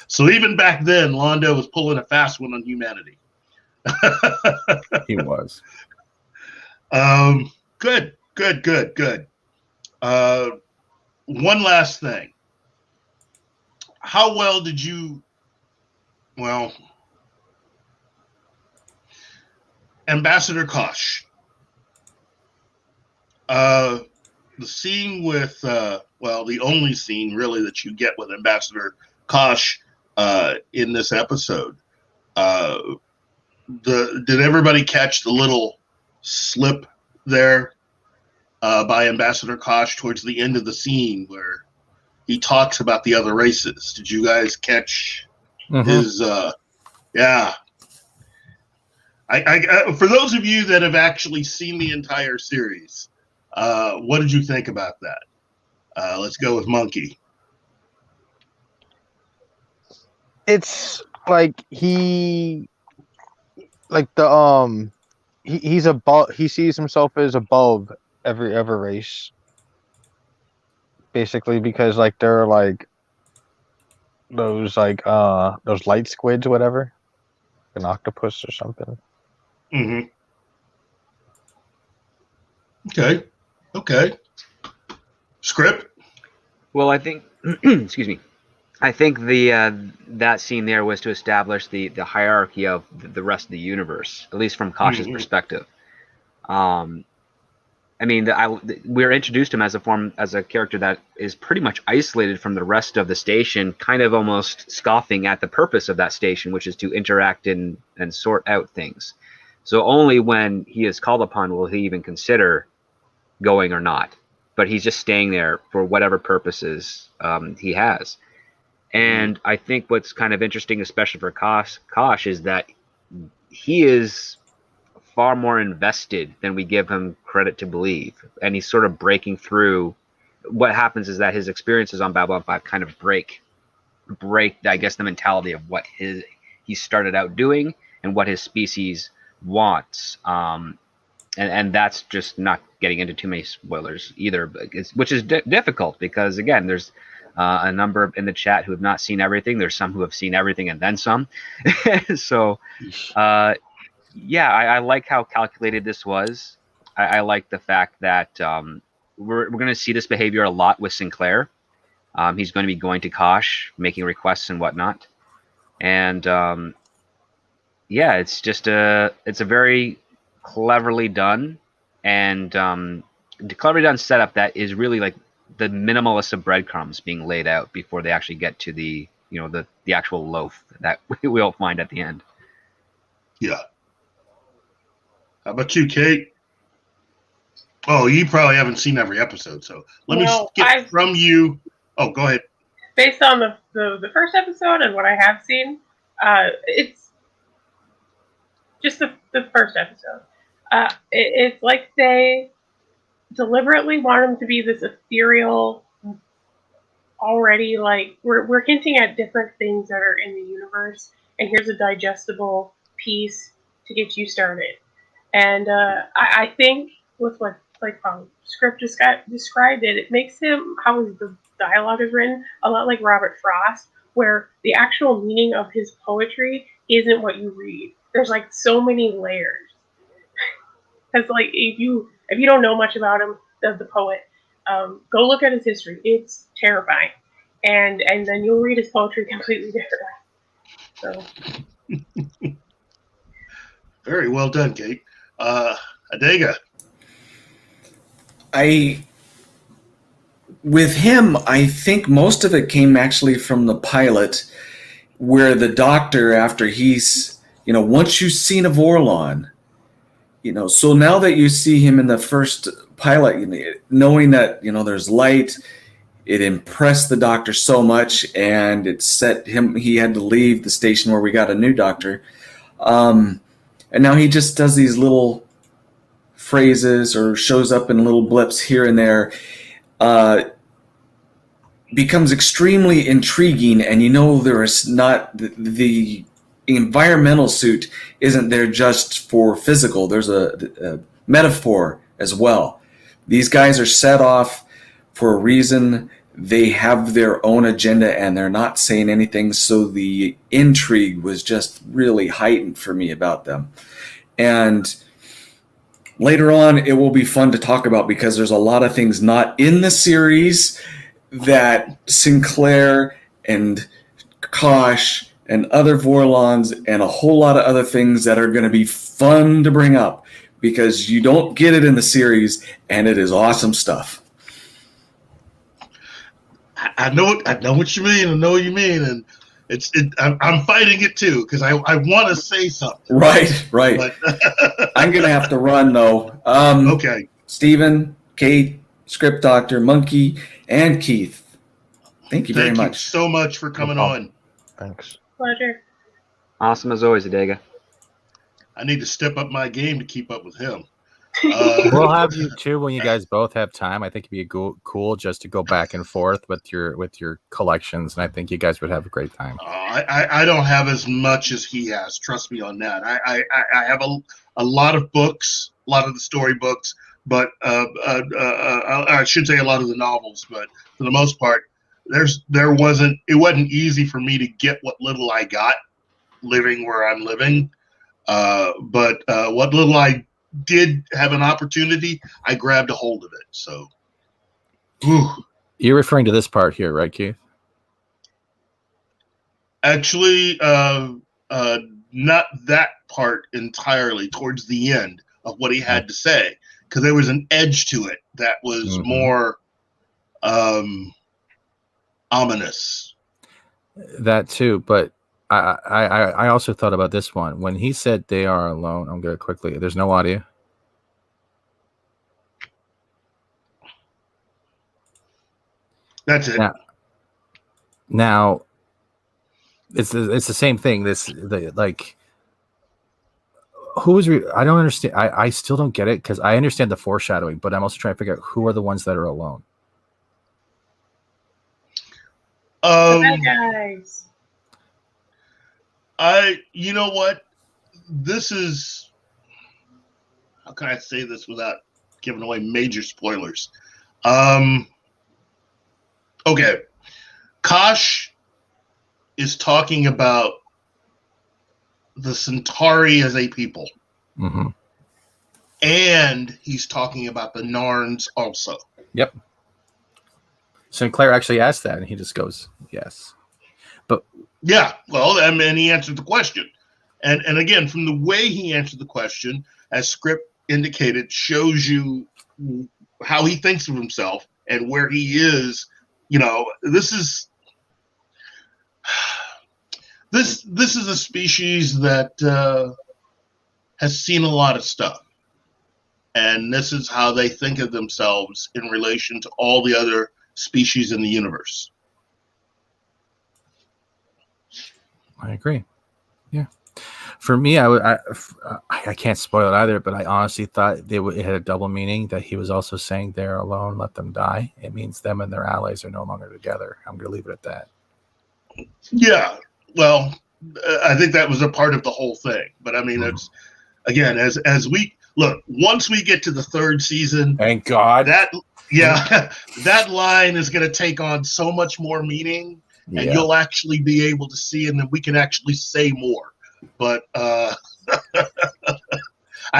So even back then, Londo was pulling a fast one on humanity. He was. Good. One last thing. How well did you... Well, Ambassador Kosh. The scene with... the only scene, really, that you get with Ambassador Kosh in this episode. Did everybody catch the little slip there by Ambassador Kosh towards the end of the scene where he talks about the other races? Did you guys catch his? Yeah. I for those of you that have actually seen the entire series, what did you think about that? Let's go with Monkey. It's like he sees himself as above every other race, basically, because they're those light squids, whatever, an octopus or something. Mm-hmm. Okay. Script. Well, I think excuse me. I think that scene there was to establish the hierarchy of the rest of the universe, at least from Kosh's perspective. We're introduced to him as a character that is pretty much isolated from the rest of the station, kind of almost scoffing at the purpose of that station, which is to interact and sort out things. So only when he is called upon will he even consider going or not. But he's just staying there for whatever purposes he has. And I think what's kind of interesting, especially for Kosh, is that he is far more invested than we give him credit to believe. And he's sort of breaking through. What happens is that his experiences on Babylon 5 kind of break, I guess, the mentality of what he started out doing and what his species wants. And that's just not getting into too many spoilers either, which is difficult because, again, there's a number in the chat who have not seen everything. There's some who have seen everything and then some. So, yeah, I like how calculated this was. I like the fact that we're going to see this behavior a lot with Sinclair. He's going to be going to Kosh, making requests and whatnot. And yeah, it's a very cleverly done and cleverly done setup that is really like the minimalist of breadcrumbs being laid out before they actually get to the actual loaf that we'll find at the end. Yeah. How about you, Kate? Oh, you probably haven't seen every episode, so let me skip from you. Oh, go ahead. Based on the first episode and what I have seen, it's just the first episode. It's like they deliberately want him to be this ethereal, already like we're hinting at different things that are in the universe, and here's a digestible piece to get you started. And I think with what script described it makes him, how the dialogue is written, a lot like Robert Frost, where the actual meaning of his poetry isn't what you read. There's like so many layers. Because like if you don't know much about him, the poet, go look at his history. It's terrifying, and then you'll read his poetry completely differently. So, very well done, Kate. Adega. With him, I think most of it came actually from the pilot, where the doctor, after he's, once you've seen a Vorlon, so now that you see him in the first pilot, knowing that, there's light, it impressed the doctor so much, and it set him, he had to leave the station where we got a new doctor. And now he just does these little phrases or shows up in little blips here and there, becomes extremely intriguing. And there is not the environmental suit isn't there just for physical. There's a metaphor as well. These guys are set off for a reason. They have their own agenda and they're not saying anything. So the intrigue was just really heightened for me about them. And later on, it will be fun to talk about because there's a lot of things not in the series that Sinclair and Kosh and other Vorlons and a whole lot of other things that are going to be fun to bring up because you don't get it in the series, and it is awesome stuff. I know what you mean. I know what you mean, and I'm fighting it too because I want to say something. Right. But I'm going to have to run though. Okay. Stephen, Kate, Script Doctor, Monkey, and Keith. Thank you very much. Thank you so much for coming on. Thanks. Pleasure. Awesome as always, Adega. I need to step up my game to keep up with him. We'll have you too when you guys both have time. I think it'd be cool just to go back and forth with your collections, and I think you guys would have a great time. I don't have as much as he has. Trust me on that. I have a lot of books, a lot of the storybooks, but I should say a lot of the novels. But for the most part, it wasn't easy for me to get what little I got living where I'm living. But what little I did have an opportunity, I grabbed a hold of it. So, whew. You're referring to this part here, right, Keith? Actually, not that part entirely. Towards the end of what he had to say, because there was an edge to it that was more ominous. That too, but I also thought about this one when he said they are alone. I'm gonna quickly. There's no audio. That's it. Now it's the same thing. Who is? I don't understand. I still don't get it because I understand the foreshadowing, but I'm also trying to figure out who are the ones that are alone. Hi guys. You know what? This is, how can I say this without giving away major spoilers? Okay. Kosh is talking about the Centauri as a people. Mm-hmm. And he's talking about the Narns also. Yep. Sinclair actually asked that, and he just goes, yes. But yeah, well, I mean, he answered the question. And again, from the way he answered the question, as script indicated, shows you how he thinks of himself and where he is. You know, this is a species that has seen a lot of stuff. And this is how they think of themselves in relation to all the other species in the universe. I agree. Yeah. For me, I can't spoil it either, but I honestly thought it had a double meaning, that he was also saying they're alone, let them die. It means them and their allies are no longer together. I'm going to leave it at that. Yeah. Well, I think that was a part of the whole thing. But I mean, it's, again, as we look, once we get to the third season, thank God, that line is going to take on so much more meaning, and you'll actually be able to see, and then we can actually say more. But I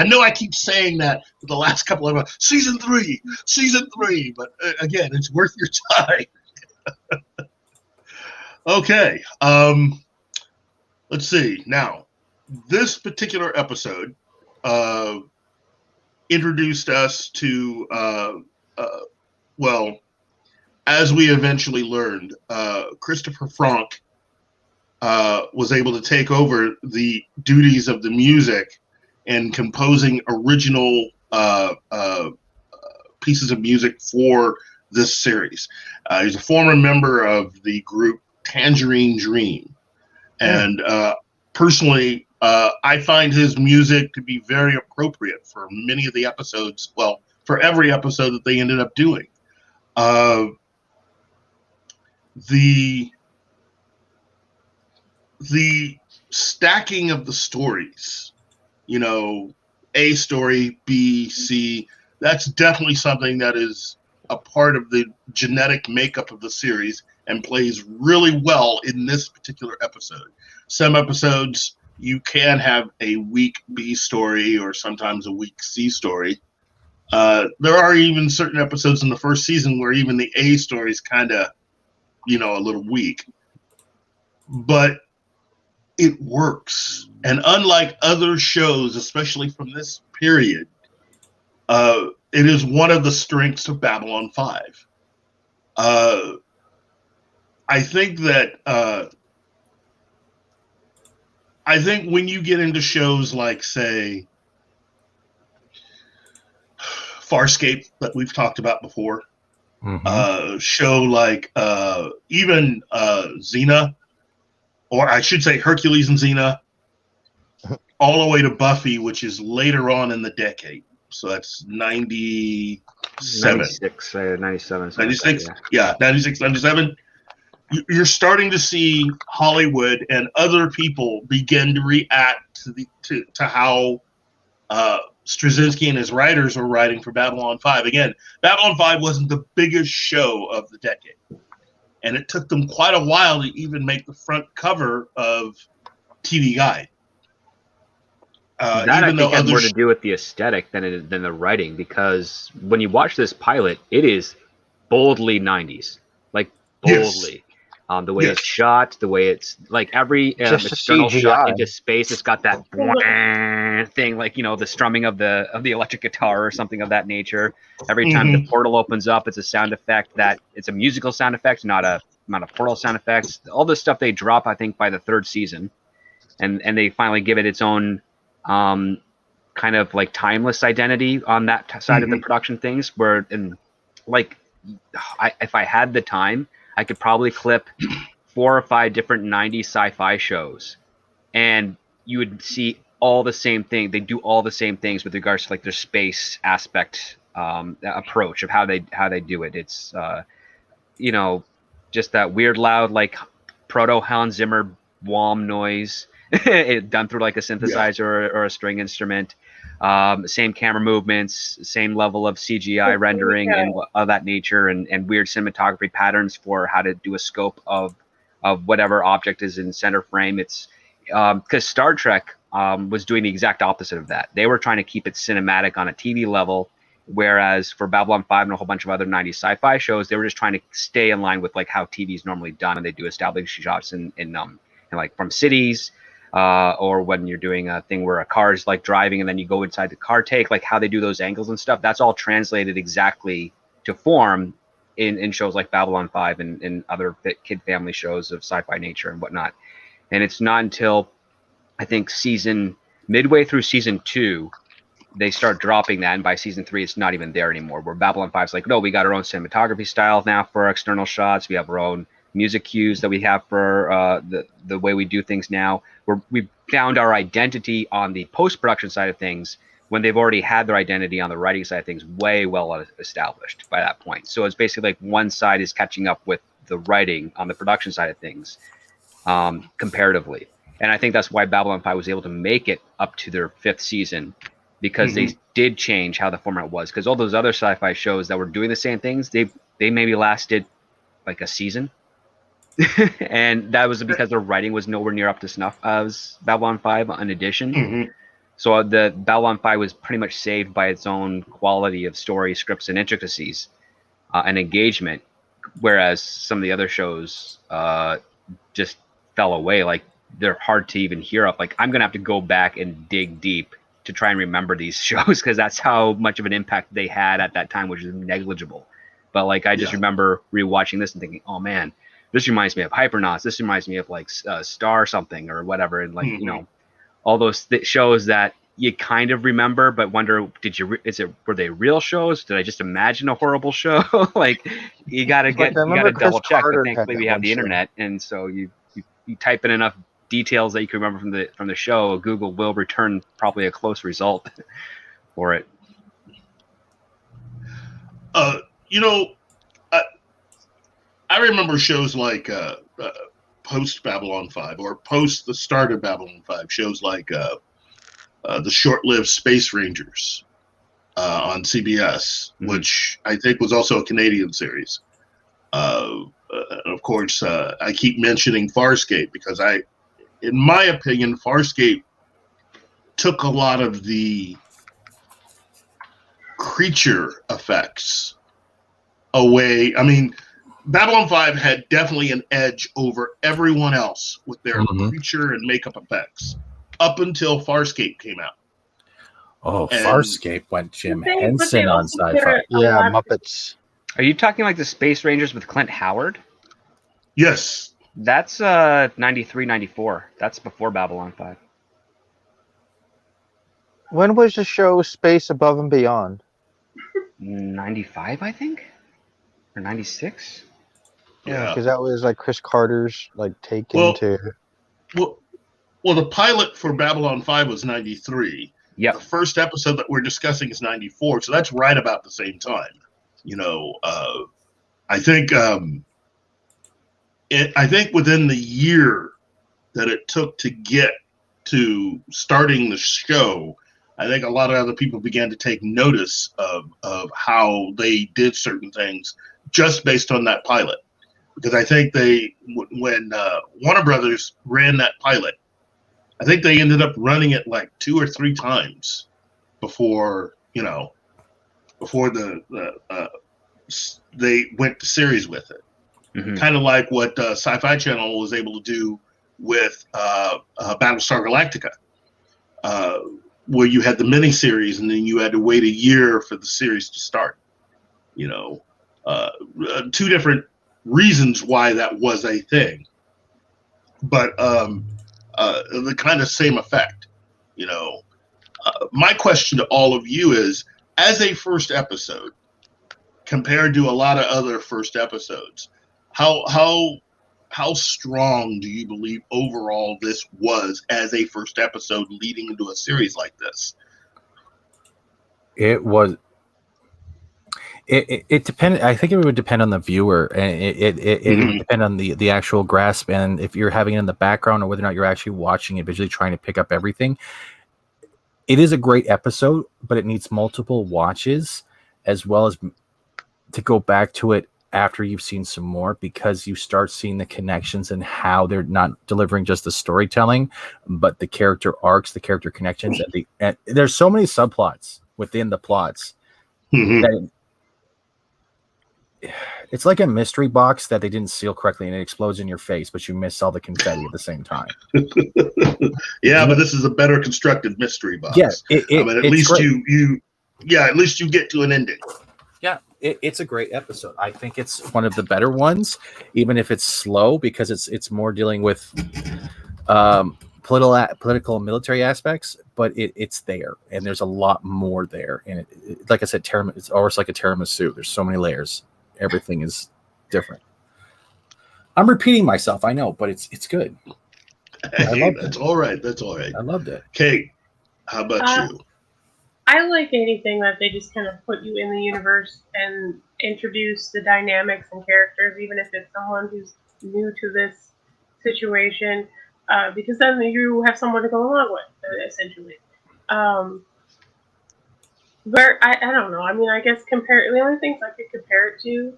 know I keep saying that for the last couple of season three, but again, it's worth your time. Okay, let's see. Now, this particular episode introduced us to, well, as we eventually learned, Christopher Franck was able to take over the duties of the music and composing original pieces of music for this series. He's a former member of the group Tangerine Dream. And personally, I find his music to be very appropriate for many of the episodes. Well, for every episode that they ended up doing. The stacking of the stories, you know, A story, B, C, that's definitely something that is a part of the genetic makeup of the series and plays really well in this particular episode. Some episodes you can have a weak B story or sometimes a weak C story. There are even certain episodes in the first season where even the A story is kind of, you know, a little weak. But it works. And unlike other shows, especially from this period, it is one of the strengths of Babylon 5. I think that I think when you get into shows like, say, Farscape that we've talked about before, show like even Xena, or I should say Hercules and Xena, all the way to Buffy, which is later on in the decade. So that's 97. 96, 97. 96? Yeah, 96, 97. You're starting to see Hollywood and other people begin to react to how Straczynski and his writers were writing for Babylon 5. Again, Babylon 5 wasn't the biggest show of the decade. And it took them quite a while to even make the front cover of TV Guide. That I think had more to do with the aesthetic than the writing, because when you watch this pilot, it is boldly 90s, like boldly. The way it's shot, the way it's like every external shot into space, it's got that thing, like, you know, the strumming of the electric guitar or something of that nature. Every time the portal opens up, it's a sound effect that it's a musical sound effect, not a portal sound effects. All this stuff they drop, I think, by the third season, and they finally give it its own kind of like timeless identity on that side of the production things. Where, and like, if I had the time, I could probably clip 4 or 5 different 90s sci-fi shows, and you would see all the same thing. They do all the same things with regards to like their space aspect approach of how they do it. It's you know, just that weird loud like proto Hans Zimmer wom noise done through like a synthesizer or a string instrument. Same camera movements, same level of CGI rendering and of that nature, and weird cinematography patterns for how to do a scope of whatever object is in center frame. It's because Star Trek was doing the exact opposite of that. They were trying to keep it cinematic on a TV level, whereas for Babylon 5 and a whole bunch of other 90s sci-fi shows, they were just trying to stay in line with like how TV is normally done, and they do establishing shots in like from cities, or when you're doing a thing where a car is like driving and then you go inside the car take, like how they do those angles and stuff. That's all translated exactly to form in shows like Babylon 5 and other kid family shows of sci-fi nature and whatnot. And it's not until I think midway through season 2, they start dropping that, and by season 3, it's not even there anymore. Where Babylon 5 is like, no, we got our own cinematography style now for our external shots. We have our own music cues that we have for the way we do things now. We found our identity on the post-production side of things when they've already had their identity on the writing side of things way well established by that point. So it's basically like one side is catching up with the writing on the production side of things comparatively. And I think that's why Babylon 5 was able to make it up to their 5th season, because they did change how the format was. Because all those other sci-fi shows that were doing the same things, they maybe lasted like a season. And that was because their writing was nowhere near up to snuff as Babylon 5 in addition. So the Babylon 5 was pretty much saved by its own quality of story, scripts, and intricacies and engagement, whereas some of the other shows just fell away. Like, they're hard to even hear up. Like, I'm going to have to go back and dig deep to try and remember these shows, because that's how much of an impact they had at that time, which is negligible. But like, I just remember rewatching this and thinking, oh man, this reminds me of Hypernauts. This reminds me of like Star something or whatever. And like, you know, all those shows that you kind of remember, but wonder, were they real shows? Did I just imagine a horrible show? Like, you got to double check. But thankfully we have the internet. And so you type in enough details that you can remember from the show, Google will return probably a close result for it. You know, I remember shows like post Babylon 5 or post the start of Babylon 5, shows like the short-lived Space Rangers on CBS, which I think was also a Canadian series. Of course, I keep mentioning Farscape because in my opinion, Farscape took a lot of the creature effects away. I mean, Babylon 5 had definitely an edge over everyone else with their creature and makeup effects up until Farscape came out. Oh, and Farscape went Jim Henson on sci-fi. Yeah, Muppets. Are you talking like the Space Rangers with Clint Howard? Yes. That's 93, 94. That's before Babylon 5. When was the show Space Above and Beyond? 95, I think? Or 96? Yeah, because that was like Chris Carter's like take into. Well, the pilot for Babylon 5 was 93. Yeah. The first episode that we're discussing is 94, so that's right about the same time. You know, I think within the year that it took to get to starting the show, I think a lot of other people began to take notice of how they did certain things just based on that pilot. Because I think when Warner Brothers ran that pilot, I think they ended up running it like 2 or 3 times before they went to series with it. Kind of like what Sci-Fi Channel was able to do with Battlestar Galactica, where you had the miniseries and then you had to wait a year for the series to start. You know, 2 different reasons why that was a thing, but the kind of same effect. You know, my question to all of you is, as a first episode, compared to a lot of other first episodes, how strong do you believe overall this was as a first episode leading into a series like this? It was. It depended. I think it would depend on the viewer, and it would depend on the actual grasp, and if you're having it in the background or whether or not you're actually watching it visually, trying to pick up everything. it is a great episode, but it needs multiple watches as well as to go back to it after you've seen some more, because you start seeing the connections and how they're not delivering just the storytelling, but the character arcs, the character connections. And there's so many subplots within the plots that it's like a mystery box that they didn't seal correctly and it explodes in your face, but you miss all the confetti at the same time. Yeah, but this is a better constructed mystery box. Yeah, at least at least you get to an ending. Yeah, it's a great episode. I think it's one of the better ones, even if it's slow, because it's more dealing with political and military aspects, but it's there, and there's a lot more there. And it like I said, it's almost like a tiramisu. There's so many layers. Everything is different. I'm repeating myself, I know, but it's good. Hey, that's all right. That's all right. I loved it. Kate, how about you? I like anything that they just kind of put you in the universe and introduce the dynamics and characters, even if it's someone who's new to this situation, because then you have someone to go along with, essentially. But I don't know. I mean, I guess the only things I could compare it to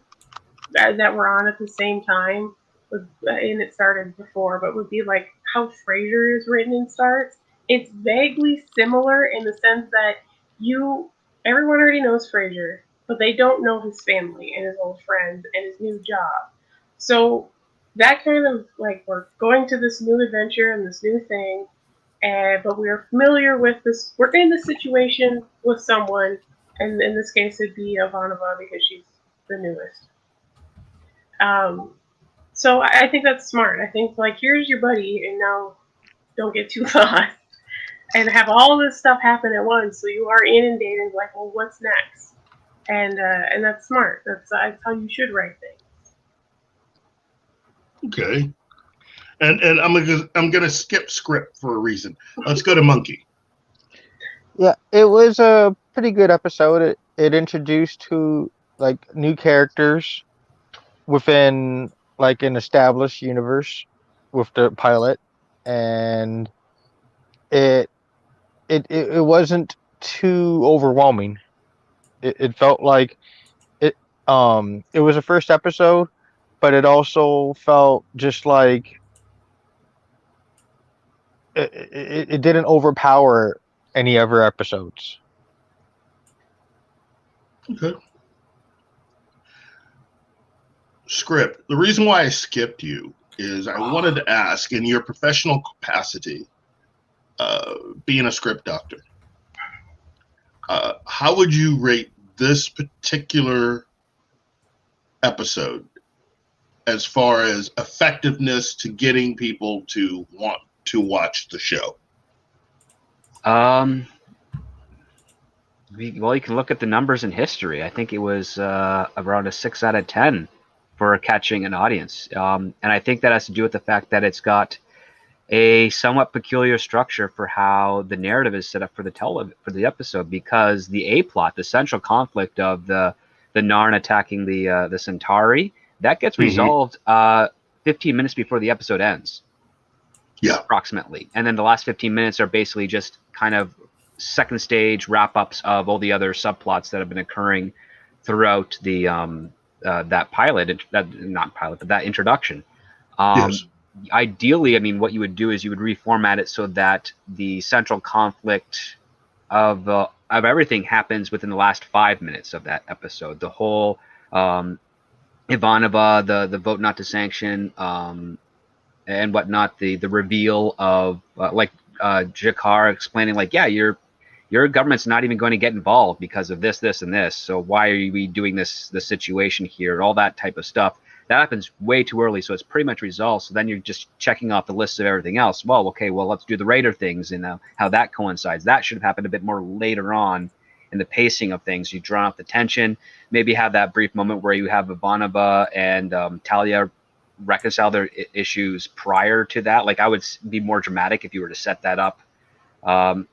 that were on at the same time, and it started before, but would be like how Frasier is written and starts. It's vaguely similar in the sense that everyone already knows Frasier, but they don't know his family and his old friends and his new job. So that kind of like, we're going to this new adventure and this new thing, but we're familiar with this. We're in the situation with someone, and in this case, it'd be Ivanova because she's the newest. So I think that's smart. I think like, here's your buddy, and now don't get too lost. And have all this stuff happen at once, so you are inundated. Like, well, what's next? And that's smart. That's how you should write things. Okay. And I'm gonna skip script for a reason. Let's go to Monkey. Yeah, it was a pretty good episode. It introduced to like new characters within like an established universe with the pilot, and it wasn't too overwhelming. It felt like it was a first episode, but it also felt just like it didn't overpower any other episodes. Okay. Script. The reason why I skipped you is I wanted to ask, in your professional capacity, being a script doctor, how would you rate this particular episode as far as effectiveness to getting people to want to watch the show? Well, you can look at the numbers in history. I think it was around a 6 out of 10 for catching an audience. And I think that has to do with the fact that it's got a somewhat peculiar structure for how the narrative is set up for the episode, because the A plot, the central conflict of the Narn attacking the Centauri, that gets resolved 15 minutes before the episode ends. Yeah, approximately. And then the last 15 minutes are basically just kind of second stage wrap-ups of all the other subplots that have been occurring throughout the that introduction. Yes. Ideally, I mean, what you would do is you would reformat it so that the central conflict of everything happens within the last 5 minutes of that episode. The whole Ivanova, the vote not to sanction, and whatnot, the reveal of G'Kar explaining like, yeah, your government's not even going to get involved because of this, and this. So why are we doing this situation here? All that type of stuff. That happens way too early, so it's pretty much resolved. So then you're just checking off the list of everything else. Well, okay, let's do the Raider things and how that coincides. That should have happened a bit more later on in the pacing of things. You draw off the tension, maybe have that brief moment where you have Ivanova and Talia reconcile their issues prior to that. Like, I would be more dramatic if you were to set that up.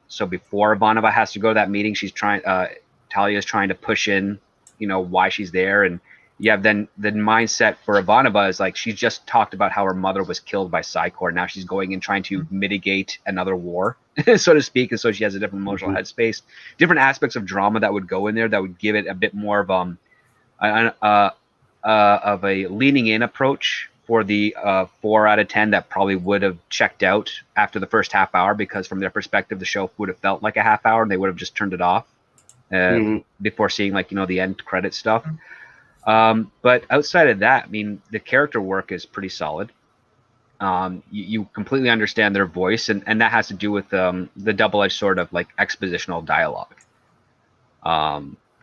So before Ivanova has to go to that meeting, Talia is trying to push in, why she's there, and you have then the mindset for Ivanova is like she's just talked about how her mother was killed by Psychor. Now she's going and trying to mitigate another war, so to speak, and so she has a different emotional headspace, different aspects of drama that would go in there that would give it a bit more of a leaning in approach for the 4 out of 10 that probably would have checked out after the first half hour, because from their perspective the show would have felt like a half hour and they would have just turned it off before seeing like the end credit stuff. But outside of that, I mean, the character work is pretty solid. You completely understand their voice, and that has to do with the double-edged sword of like expositional dialogue.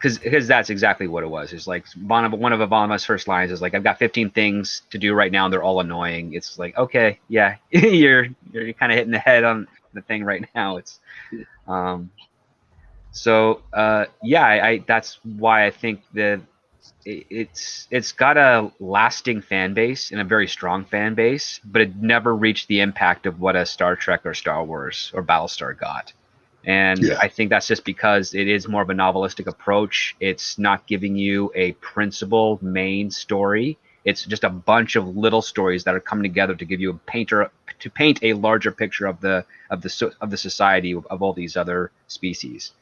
Because that's exactly what it was. It's like one of Ivanova's first lines is like, "I've got 15 things to do right now, and they're all annoying." It's like, okay, yeah, you're kind of hitting the head on the thing right now. It's that's why I think that it's got a lasting fan base and a very strong fan base, but it never reached the impact of what a Star Trek or Star Wars or Battlestar got. And I think that's just because it is more of a novelistic approach. It's not giving you a principal main story. It's just a bunch of little stories that are coming together to give you to paint a larger picture of the society of all these other species.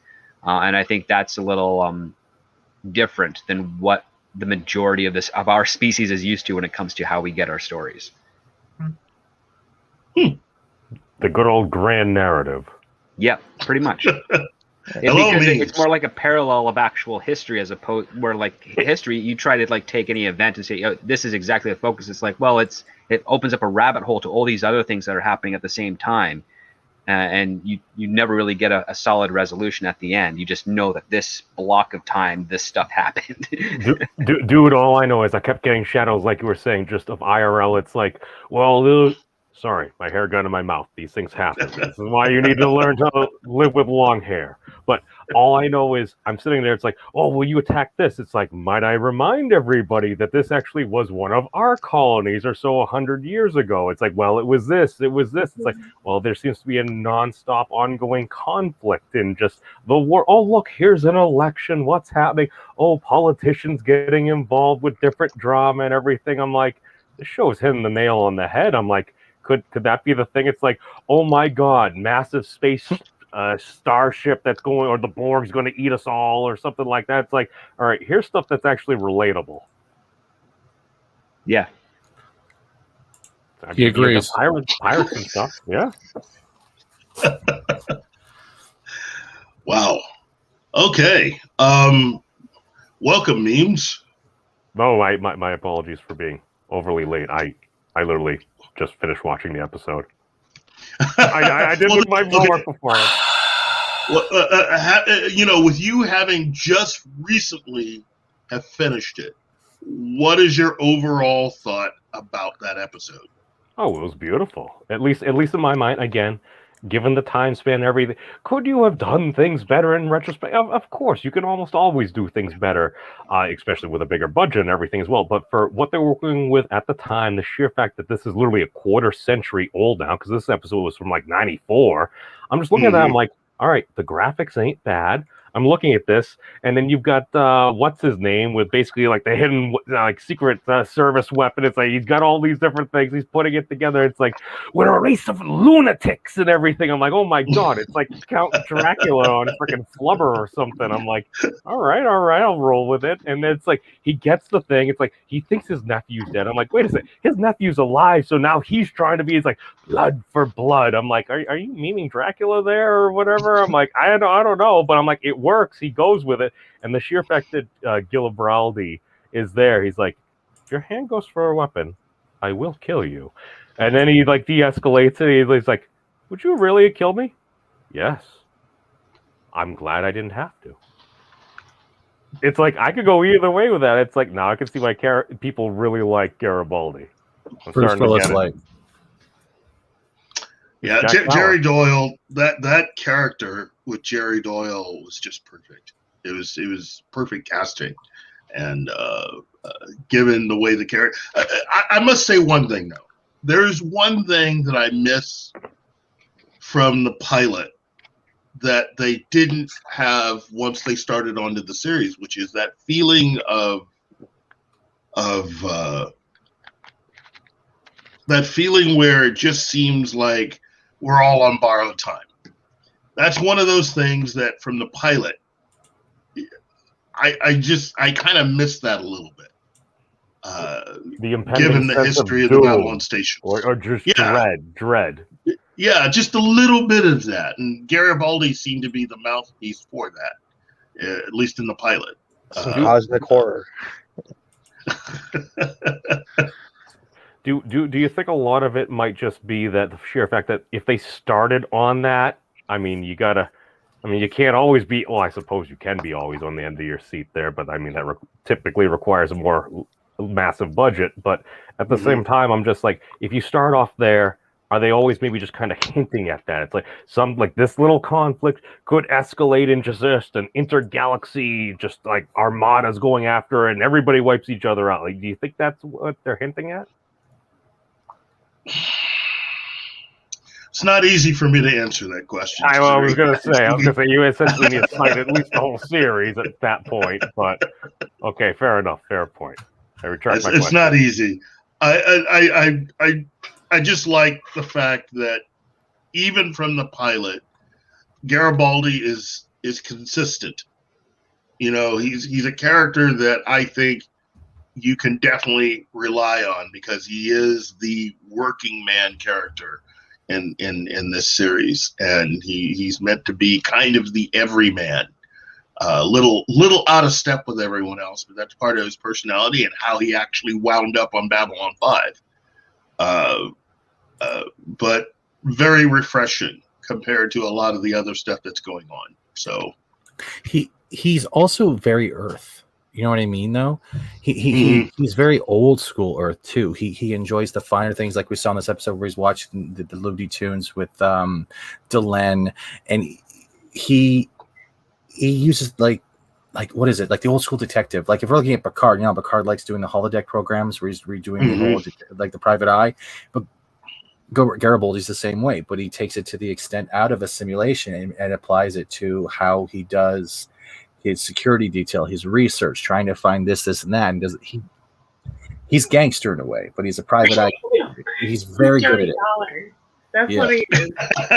And I think that's a little different than what the majority of our species is used to when it comes to how we get our stories. The good old grand narrative. Yeah, pretty much. It's more like a parallel of actual history, as opposed where like history, you try to like take any event and say, this is exactly the focus. It's like, well, it opens up a rabbit hole to all these other things that are happening at the same time. And you never really get a solid resolution at the end. You just know that this block of time, this stuff happened. Dude, all I know is I kept getting shadows, like you were saying, just of IRL. It's like, well, sorry, my hair got in my mouth. These things happen. This is why you need to learn to live with long hair. But all I know is I'm sitting there. It's like, oh, will you attack this? It's like, might I remind everybody that this actually was one of our colonies or so 100 years ago? It's like, well, it was this. It's like, well, there seems to be a nonstop ongoing conflict in just the war. Oh, look, here's an election. What's happening? Oh, politicians getting involved with different drama and everything. I'm like, this show's hitting the nail on the head. I'm like, could that be the thing? It's like, oh my God, massive space starship that's going, or the Borg's going to eat us all, or something like that. It's like, all right, here's stuff that's actually relatable. Yeah, he agrees. Pirates and stuff. Yeah. Wow. Okay. Welcome, memes. No, my apologies for being overly late. I literally just finished watching the episode. I did with my homework before. Well, with you having just recently have finished it, what is your overall thought about that episode? Oh, it was beautiful. At least in my mind. Again, given the time span and everything, could you have done things better in retrospect? Of course, you can almost always do things better, especially with a bigger budget and everything as well. But for what they were working with at the time, the sheer fact that this is literally a quarter century old now, because this episode was from like 94, I'm just looking at that, I'm like, all right, the graphics ain't bad. I'm looking at this, and then you've got what's his name with basically like the hidden like secret service weapon. It's like he's got all these different things. He's putting it together. It's like we're a race of lunatics and everything. I'm like, oh my God, it's like Count Dracula on freaking Flubber or something. I'm like, all right, I'll roll with it. And then it's like he gets the thing. It's like he thinks his nephew's dead. I'm like, wait a second, his nephew's alive, so now he's trying to be. It's like blood for blood. I'm like, are you meaning Dracula there or whatever? I'm like, I don't know, but I'm like, it works. He goes with it, and the sheer fact that Gilibraldi is there, he's like, if your hand goes for a weapon, I will kill you. And then he like de-escalates it. He's like, would you really kill me? Yes. I'm glad I didn't have to. It's like I could go either way with that. It's like now I can see why people really like Garibaldi. Bruce Willis like. Yeah, Jerry Doyle. That character with Jerry Doyle was just perfect. It was perfect casting, and given the way the character, I must say one thing though. There's one thing that I miss from the pilot that they didn't have once they started onto the series, which is that feeling of that feeling where it just seems like we're all on borrowed time. That's one of those things that from the pilot, I kind of missed that a little bit. The impending given the sense history of doom, the Babylon stations. or just dread. Yeah, just a little bit of that. And Garibaldi seemed to be the mouthpiece for that, at least in the pilot. Some cosmic horror. Do you think a lot of it might just be that the sheer fact that if they started on that, you can't always be, well, I suppose you can be always on the end of your seat there, but that typically requires a more massive budget. But at the same time, I'm just like, if you start off there, are they always maybe just kind of hinting at that? It's like this little conflict could escalate into just an intergalaxy, just like armadas going after, and everybody wipes each other out. Like, do you think that's what they're hinting at? It's not easy for me to answer that question. I was going to say you essentially need to cite at least the whole series at that point. But okay, fair enough, fair point. I retract my question. It's not easy. I just like the fact that even from the pilot, Garibaldi is consistent. He's a character that I think you can definitely rely on because he is the working man character in this series, and he's meant to be kind of the everyman, little out of step with everyone else, but that's part of his personality and how he actually wound up on Babylon 5. But very refreshing compared to a lot of the other stuff that's going on. So he's also very Earth. You know what I mean, though? He's very old school Earth too. He enjoys the finer things, like we saw in this episode where he's watching the Looney Tunes with Delenn, and he uses like what is it, like the old school detective? Like if we're looking at Picard, Picard likes doing the holodeck programs where he's redoing the whole, like the private eye, but Garibaldi's the same way, but he takes it to the extent out of a simulation and applies it to how he does his security detail, his research, trying to find this, and that. And he's gangster in a way, but he's a private eye. He's very good at it. That's what he is.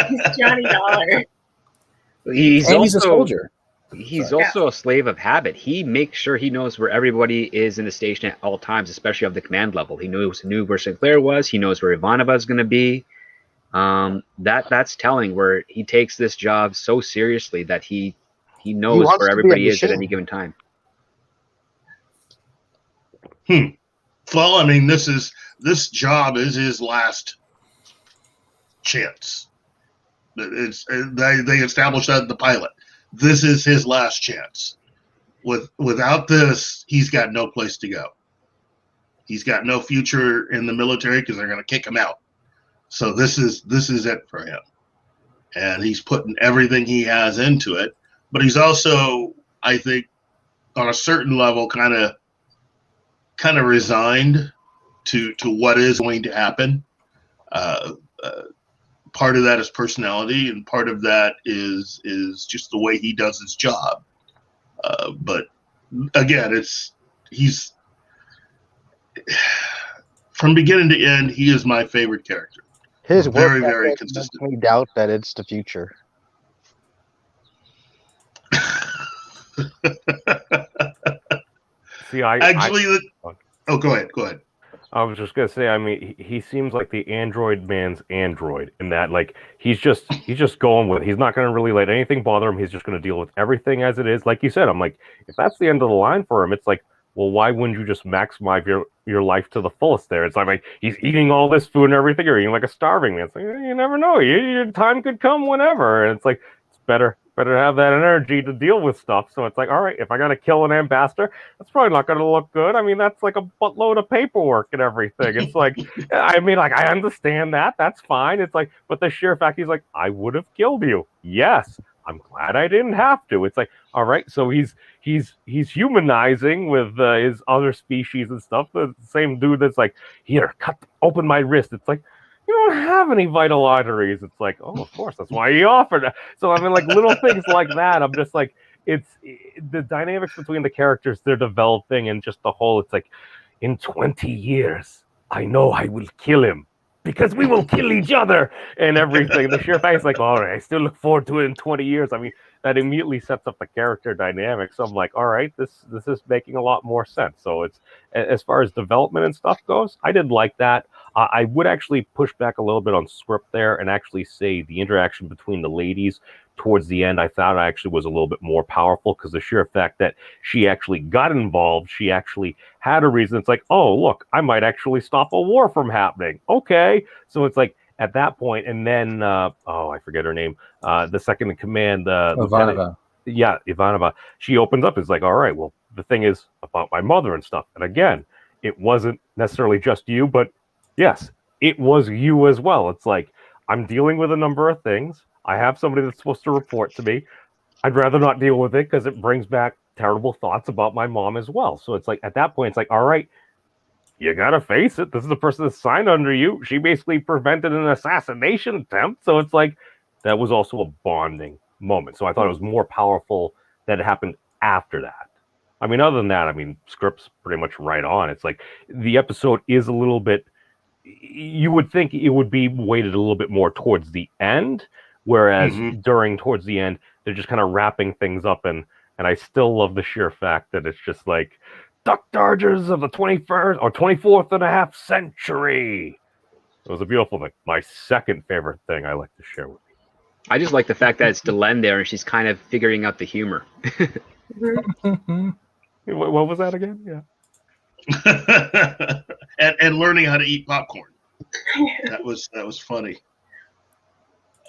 He's Johnny Dollar. He's a soldier. He's also a slave of habit. He makes sure he knows where everybody is in the station at all times, especially of the command level. He knew where Sinclair was. He knows where Ivanova is going to be. That's telling, where he takes this job so seriously that he knows where everybody is at any given time. Well, this job is his last chance. They established that in the pilot. This is his last chance. Without this, he's got no place to go. He's got no future in the military because they're going to kick him out. So this is it for him, and he's putting everything he has into it. But he's also, I think, on a certain level, kind of resigned to what is going to happen. Part of that is personality, and part of that is just the way he does his job. But again, he's from beginning to end, he is my favorite character. His work very consistent. Makes me doubt that it's the future. See, go ahead. I was just gonna say, he seems like the android man's android in that, like, he's just going with it. He's not gonna really let anything bother him. He's just gonna deal with everything as it is. Like you said, I'm like, if that's the end of the line for him, it's like, well, why wouldn't you just maximize your life to the fullest there? It's like he's eating all this food and everything, or eating like a starving man. It's like, you never know. Your time could come whenever, and it's like, it's better have that energy to deal with stuff. So it's like, all right, if I gotta kill an ambassador, that's probably not gonna look good. That's like a buttload of paperwork and everything. It's like, I understand that. That's fine. It's like, but the sheer fact he's like, I would have killed you. Yes, I'm glad I didn't have to. It's like, all right, so he's humanizing with his other species and stuff. The same dude that's like, here, open my wrist. It's like, you don't have any vital arteries. It's like, oh, of course, that's why he offered it. So like little things like that. I'm just like, it's the dynamics between the characters they're developing, and just the whole. It's like, in 20 years, I know I will kill him because we will kill each other and everything. The sheer fact is like, all right, I still look forward to it in 20 years. I mean, that immediately sets up the character dynamic. So I'm like, all right, this is making a lot more sense. So it's, as far as development and stuff goes, I did like that. I would actually push back a little bit on script there and actually say the interaction between the ladies towards the end, I thought actually was a little bit more powerful, because the sheer fact that she actually got involved, she actually had a reason. It's like, oh, look, I might actually stop a war from happening. Okay. So it's like at that point, and then, I forget her name, the second in command, Ivanova. Yeah, Ivanova. She opens up, it's like, all right, well, the thing is about my mother and stuff. And again, it wasn't necessarily just you, but yes, it was you as well. It's like, I'm dealing with a number of things. I have somebody that's supposed to report to me. I'd rather not deal with it because it brings back terrible thoughts about my mom as well. So it's like, at that point, it's like, all right, you got to face it. This is the person that signed under you. She basically prevented an assassination attempt. So it's like, that was also a bonding moment. So I thought it was more powerful that it happened after that. I mean, other than that, I mean, script's pretty much right on. It's like the episode is a little bit, you would think it would be weighted a little bit more towards the end, whereas towards the end, they're just kind of wrapping things up. And I still love the sheer fact that it's just like, Duck Dodgers of the 21st or 24th and a half century. It was a beautiful thing. My second favorite thing I like to share with you. I just like the fact that it's Delenn there and she's kind of figuring out the humor. What was that again? Yeah. and learning how to eat popcorn. That was funny.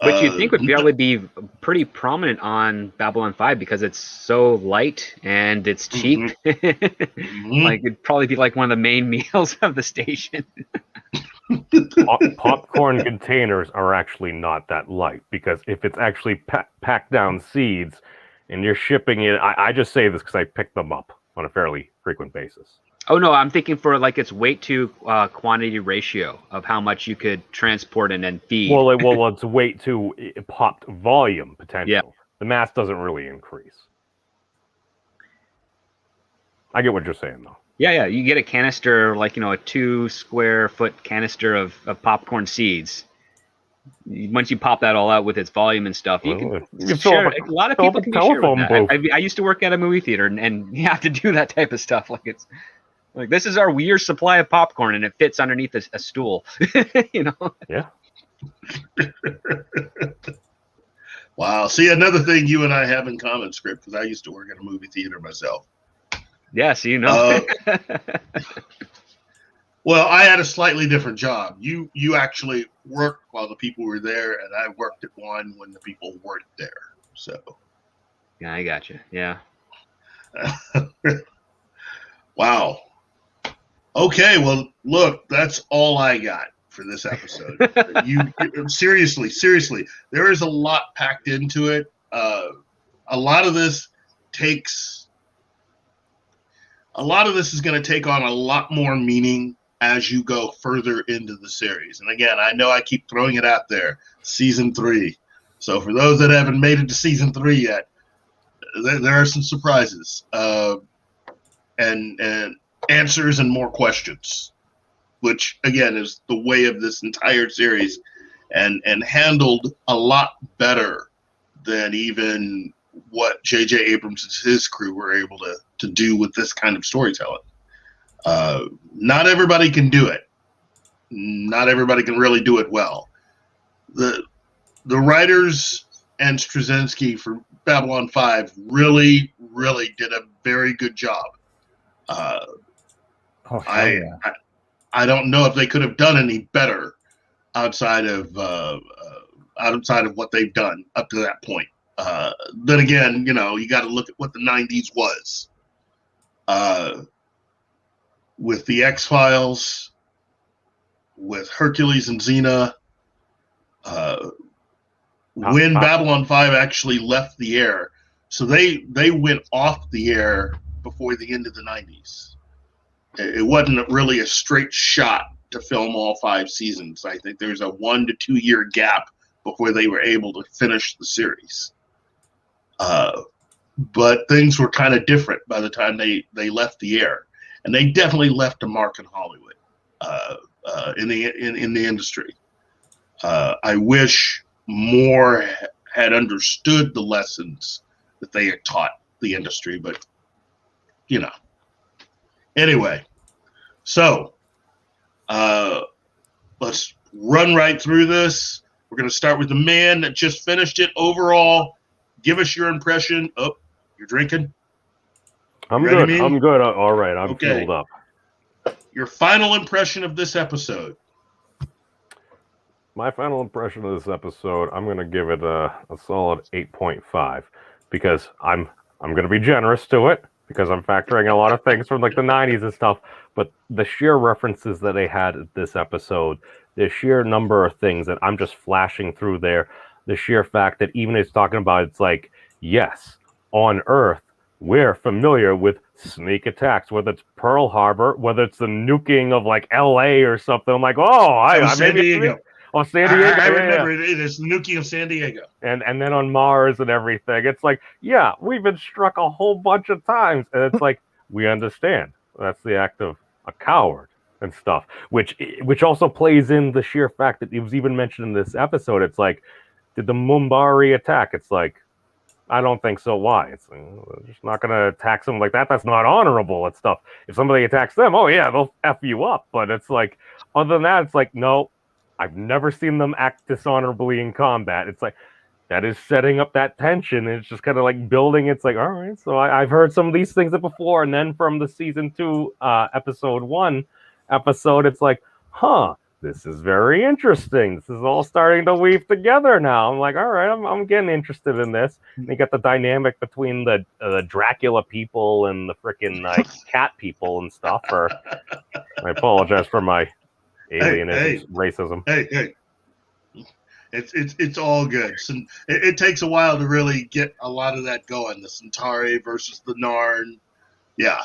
Which you'd think would probably be pretty prominent on Babylon 5 because it's so light and it's cheap. Like it'd probably be like one of the main meals of the station. Popcorn containers are actually not that light, because if it's actually packed down seeds and you're shipping it, I just say this because I pick them up on a fairly frequent basis. Oh no, I'm thinking for like its weight to quantity ratio of how much you could transport and then feed. Well, it's weight to popped volume potential. Yeah. The mass doesn't really increase. I get what you're saying though. Yeah. You get a canister, like, a 2 square foot canister of popcorn seeds. Once you pop that all out with its volume and stuff, you can share it. A lot of people can share with that. I used to work at a movie theater, and you have to do that type of stuff. Like it's like, this is our year's supply of popcorn, and it fits underneath a stool. Yeah. Wow. See, another thing you and I have in common, Script, because I used to work at a movie theater myself. Yeah, so you know. Well, I had a slightly different job. You actually worked while the people were there, and I worked at one when the people weren't there. So. Yeah, I got you. Yeah. Wow. Okay, well, look, that's all I got for this episode. Seriously, there is a lot packed into it. A lot of this is going to take on a lot more meaning as you go further into the series. And again, I know I keep throwing it out there, season 3. So for those that haven't made it to season 3 yet, there are some surprises and answers and more questions, which again is the way of this entire series, and handled a lot better than even what J.J. Abrams and his crew were able to do with this kind of storytelling. Not everybody can do it. Not everybody can really do it well. The writers and Straczynski for Babylon 5 really, really did a very good job. I don't know if they could have done any better outside of what they've done up to that point. Then again, you got to look at what the 90s was. With the X-Files, with Hercules and Xena, when Babylon 5 actually left the air, so they went off the air before the end of the 90s. It wasn't really a straight shot to film all 5 seasons. I think there's a 1 to 2 year gap before they were able to finish the series. But things were kind of different by the time they left the air. and they definitely left a mark in Hollywood, in the industry. I wish more had understood the lessons that they had taught the industry, but Anyway, so let's run right through this. We're going to start with the man that just finished it. Overall, give us your impression. Oh, you're drinking? I'm good. I'm good. All right. I'm okay. Fueled up. Your final impression of this episode. My final impression of this episode, I'm going to give it a solid 8.5 because I'm going to be generous to it because I'm factoring a lot of things from like the 90s and stuff. But the sheer references that they had at this episode, the sheer number of things that I'm just flashing through there, the sheer fact that even it's talking about, it's like, yes, on Earth, we're familiar with sneak attacks, whether it's Pearl Harbor, whether it's the nuking of like LA or something. I'm like, San Diego. Oh, San Diego. I remember it is the nuking of San Diego. And then on Mars and everything. It's like, yeah, we've been struck a whole bunch of times. And it's like, we understand. That's the act of a coward and stuff. Which also plays in the sheer fact that it was even mentioned in this episode. It's like, did the Molari attack? It's like, I don't think so. Why? It's just not going to attack someone like that. That's not honorable and stuff. If somebody attacks them, oh yeah, they'll F you up. But it's like, other than that, it's like, no, I've never seen them act dishonorably in combat. It's like, that is setting up that tension. And it's just kind of like building. It's like, all right, so I've heard some of these things before. And then from the season 2, episode 1 episode, it's like, huh, this is very interesting. This is all starting to weave together now. I'm like, all right, I'm getting interested in this. And you got the dynamic between the Dracula people and the freaking cat people and stuff. I apologize for my alienism, racism. Hey, it's all good. So it takes a while to really get a lot of that going. The Centauri versus the Narn, yeah.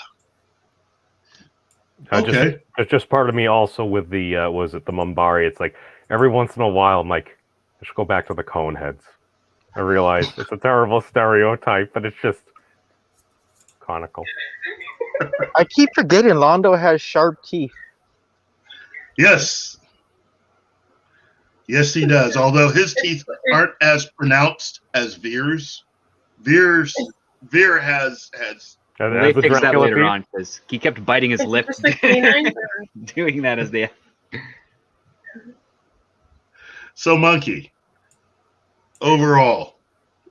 Okay. It's just part of me also with the the Molari. It's like every once in a while I'm like, I should go back to the cone heads. I realize it's a terrible stereotype, but it's just conical. I keep forgetting Londo has sharp teeth. Yes, he does. Although his teeth aren't as pronounced as Veer's. Veer has. They fixed that later on because he kept biting his lips, doing that as they. So, Monkey, overall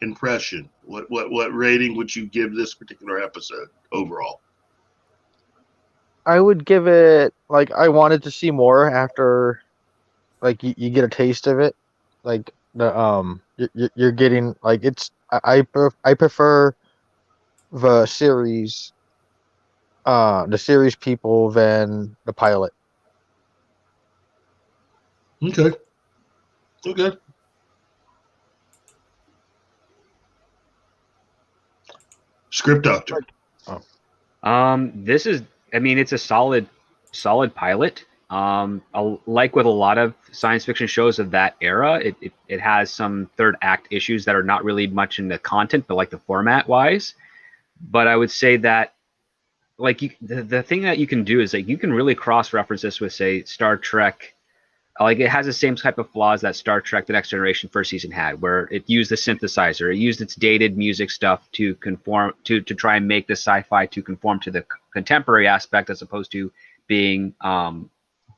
impression. What rating would you give this particular episode overall? I would give it like I wanted to see more after, like you get a taste of it, like the you're getting like it's I prefer the series people than the pilot. Okay. Script doctor. This is, I mean, it's a solid pilot. Like with a lot of science fiction shows of that era, it has some third act issues that are not really much in the content, but like the format wise. But I would say that, like, the thing that you can do is like you can really cross reference this with, say, Star Trek. Like, it has the same type of flaws that Star Trek: The Next Generation first season had, where it used the synthesizer, it used its dated music stuff to conform to try and make the sci-fi to conform to the contemporary aspect, as opposed to being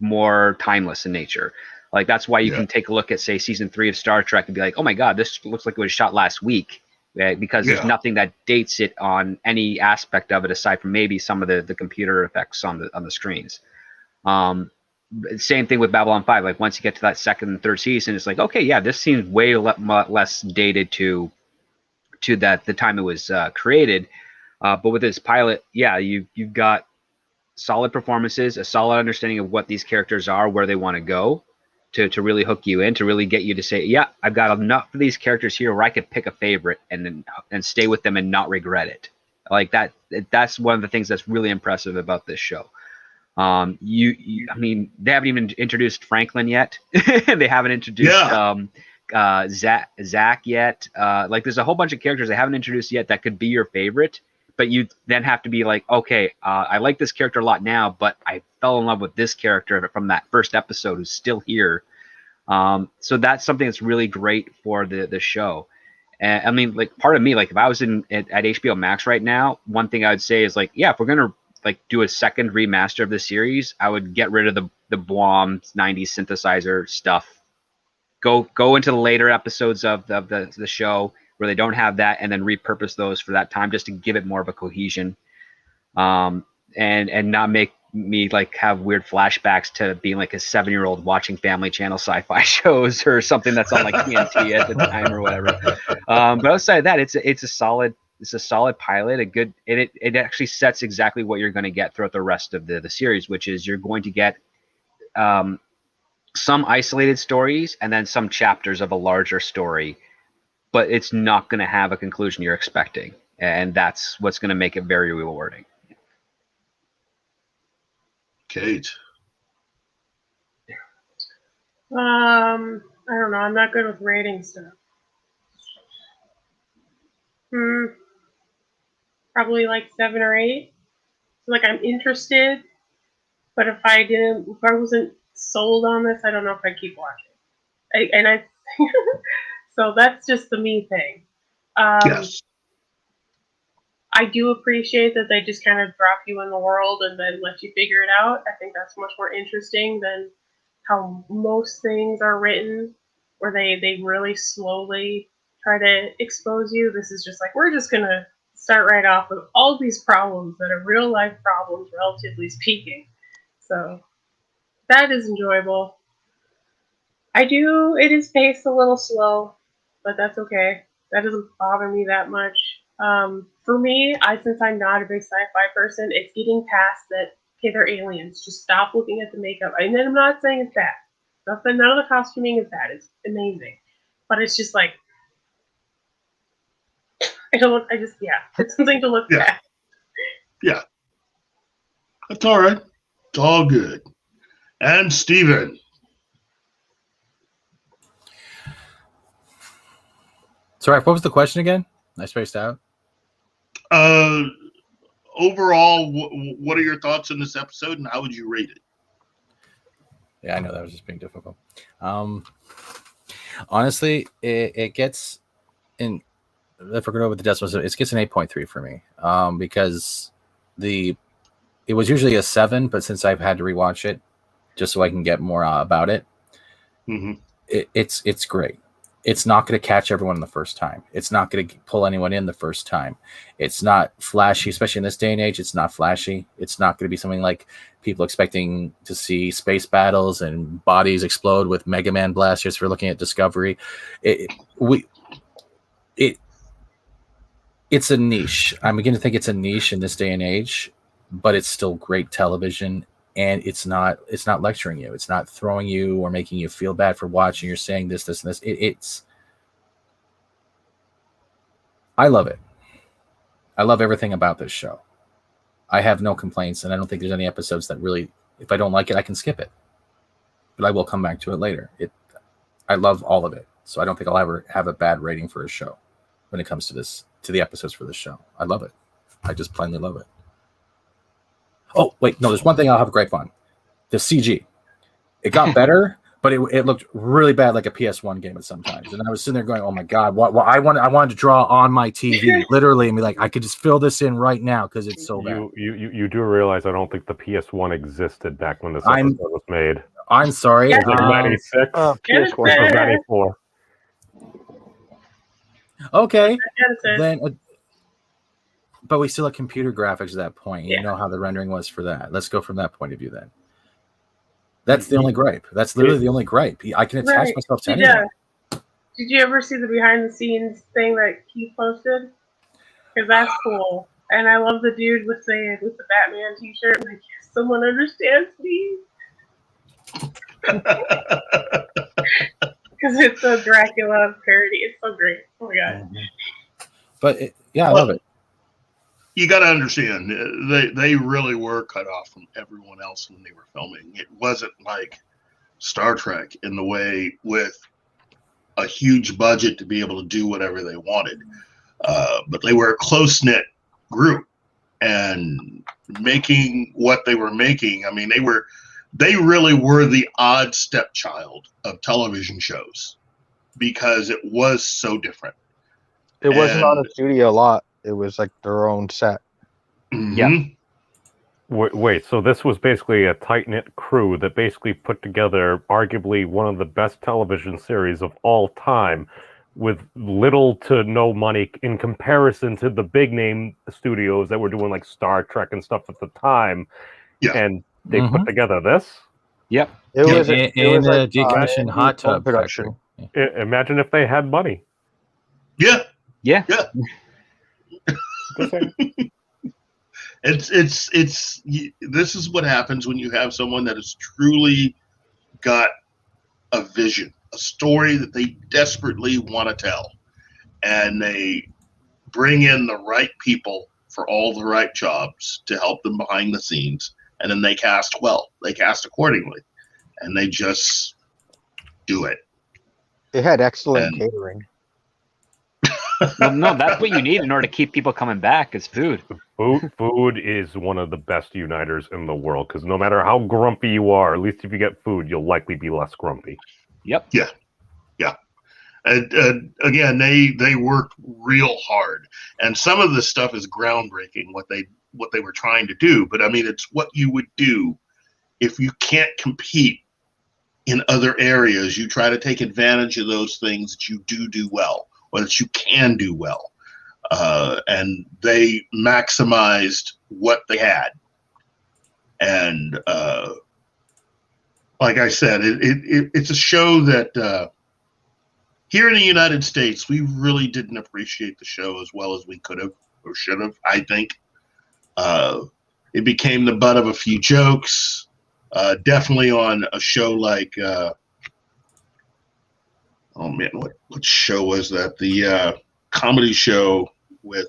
more timeless in nature. Like, that's why you can take a look at, say, season 3 of Star Trek and be like, oh my God, this looks like it was shot last week. Because there's nothing that dates it on any aspect of it aside from maybe some of the computer effects on the screens. Same thing with Babylon 5. Like, once you get to that second and third season, it's like, okay, yeah, this seems way less dated to that the time it was created. But with this pilot, yeah, you've got solid performances, a solid understanding of what these characters are, where they want to go, to really hook you in, to really get you to say, yeah, I've got enough of these characters here where I could pick a favorite and stay with them and not regret it. Like that. That's one of the things that's really impressive about this show. I mean, they haven't even introduced Franklin yet. They haven't introduced Zach yet. Like, there's a whole bunch of characters they haven't introduced yet that could be your favorite, but you then have to be like, okay, I like this character a lot now, but I fell in love with this character from that first episode who's still here. So that's something that's really great for the show. And I mean, like, part of me, like, if I was at HBO Max right now, one thing I would say is, like, yeah, if we're gonna like do a second remaster of the series, I would get rid of the Blom 90s synthesizer stuff. Go into the later episodes of the show where they don't have that, and then repurpose those for that time, just to give it more of a cohesion, and not make me like have weird flashbacks to being like a 7-year-old watching Family Channel sci-fi shows or something that's on like TNT at the time or whatever. But outside of that, it's a solid pilot. It actually sets exactly what you're going to get throughout the rest of the series, which is you're going to get some isolated stories and then some chapters of a larger story, but it's not going to have a conclusion you're expecting, and that's what's going to make it very rewarding. Kate. I don't know. I'm not good with rating stuff. Probably like 7 or 8. Like, I'm interested, but if I wasn't sold on this, I don't know if I'd keep watching. So that's just the me thing. Yes. I do appreciate that they just kind of drop you in the world and then let you figure it out. I think that's much more interesting than how most things are written, where they really slowly try to expose you. This is just like, we're just going to start right off with all these problems that are real life problems, relatively speaking. So that is enjoyable. It is paced a little slow, but that's okay. That doesn't bother me that much. For me, since I'm not a big sci-fi person, it's getting past that, okay, they're aliens. Just stop looking at the makeup. And then I'm not saying it's bad. None of the costuming is bad. It's amazing. But it's just like, it's something to look at. Yeah. That's all right. It's all good. And Steven. Sorry, what was the question again? I spaced out. Overall, what are your thoughts on this episode, and how would you rate it? Yeah, I know that was just being difficult. Honestly, it gets in. If we're going over the decimals, it gets an 8.3 for me. Because it was usually a 7, but since I've had to rewatch it just so I can get more about it, it's great. It's not going to catch everyone the first time. It's not going to pull anyone in the first time. It's not flashy, especially in this day and age. It's not flashy. It's not going to be something like people expecting to see space battles and bodies explode with Mega Man blasters for looking at Discovery. It's a niche. I'm beginning to think it's a niche in this day and age, but it's still great television. And it's not lecturing you. It's not throwing you or making you feel bad for watching. You're saying this, and this. I love it. I love everything about this show. I have no complaints, and I don't think there's any episodes that really, if I don't like it, I can skip it. But I will come back to it later. I love all of it. So I don't think I'll ever have a bad rating for a show when it comes to the episodes for this show. I love it. I just plainly love it. Oh, wait, no, there's one thing I'll have a gripe on. The CG. It got better, but it looked really bad, like a PS1 game at sometimes. And I was sitting there going, oh my God, what I wanted to draw on my TV, literally, and be like, I could just fill this in right now because it's so bad. You do realize I don't think the PS1 existed back when this episode was made. I'm sorry. Was it 96? PS1 was 94. Okay. Then... But we still have computer graphics at that point. You know how the rendering was for that. Let's go from that point of view then. That's the only gripe. That's literally the only gripe. I can attach myself to anything. Did you ever see the behind the scenes thing that Keith posted? Because that's cool. And I love the dude with the Batman t-shirt. Like, yes, someone understands me. Because it's a Dracula parody. It's so great. Oh my God. But I love it. You got to understand, they really were cut off from everyone else when they were filming. It wasn't like Star Trek in the way with a huge budget to be able to do whatever they wanted. But they were a close-knit group. and making what they were making. I mean, they really were the odd stepchild of television shows because it was so different. It wasn't on a studio lot. It was like their own set. Yeah. Wait, so this was basically a tight-knit crew that basically put together arguably one of the best television series of all time with little to no money in comparison to the big-name studios that were doing like Star Trek and stuff at the time. Yeah. And they put together this? Yep. It was in a decommissioned hot tub production. Imagine if they had money. Yeah. Yeah. It's this is what happens when you have someone that has truly got a vision, a story that they desperately want to tell, and they bring in the right people for all the right jobs to help them behind the scenes, and then they cast well, they cast accordingly, and they just do it. It had excellent catering. Well, no, that's what you need in order to keep people coming back is food. Food is one of the best uniters in the world because no matter how grumpy you are, at least if you get food, you'll likely be less grumpy. Yep. Yeah. And again, they worked real hard, and some of this stuff is groundbreaking what they were trying to do. But I mean, it's what you would do if you can't compete in other areas. You try to take advantage of those things that you do well, or that you can do well. And they maximized what they had. And like I said, it's a show that here in the United States, we really didn't appreciate the show as well as we could have or should have, I think. It became the butt of a few jokes. Definitely on a show like, oh man, what show was that? The comedy show with,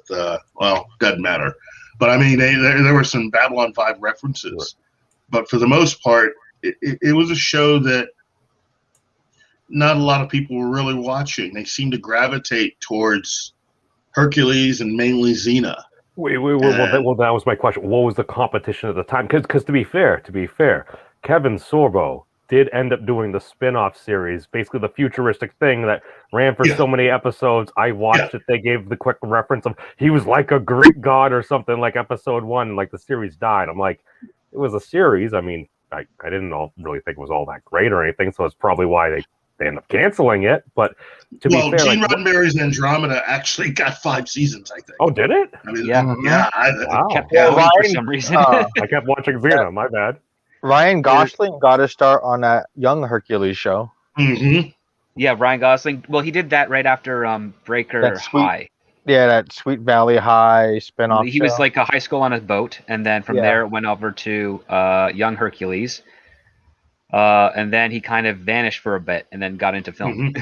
well, doesn't matter. But I mean, there were some Babylon 5 references. But for the most part, it was a show that not a lot of people were really watching. They seemed to gravitate towards Hercules and mainly Xena. Well, that was my question. What was the competition at the time? Because to be fair, Kevin Sorbo did end up doing the spin-off series, basically the futuristic thing that ran for so many episodes. I watched it. They gave the quick reference of he was like a Greek god or something, like episode 1, like the series died. I'm like, it was a series. I mean, I didn't really think it was all that great or anything, so it's probably why they end up canceling it. But to be fair, Gene Roddenberry's Andromeda actually got 5 seasons, I think. Oh, did it? I mean, I kept going for some reason. I kept watching Xena. My bad. Ryan Gosling got a start on that Young Hercules show. Mm-hmm. Yeah, Ryan Gosling. Well, he did that right after Breaker High. Yeah, that Sweet Valley High spinoff. He was like a high school on a boat, and then from there it went over to Young Hercules. And then he kind of vanished for a bit, and then got into film.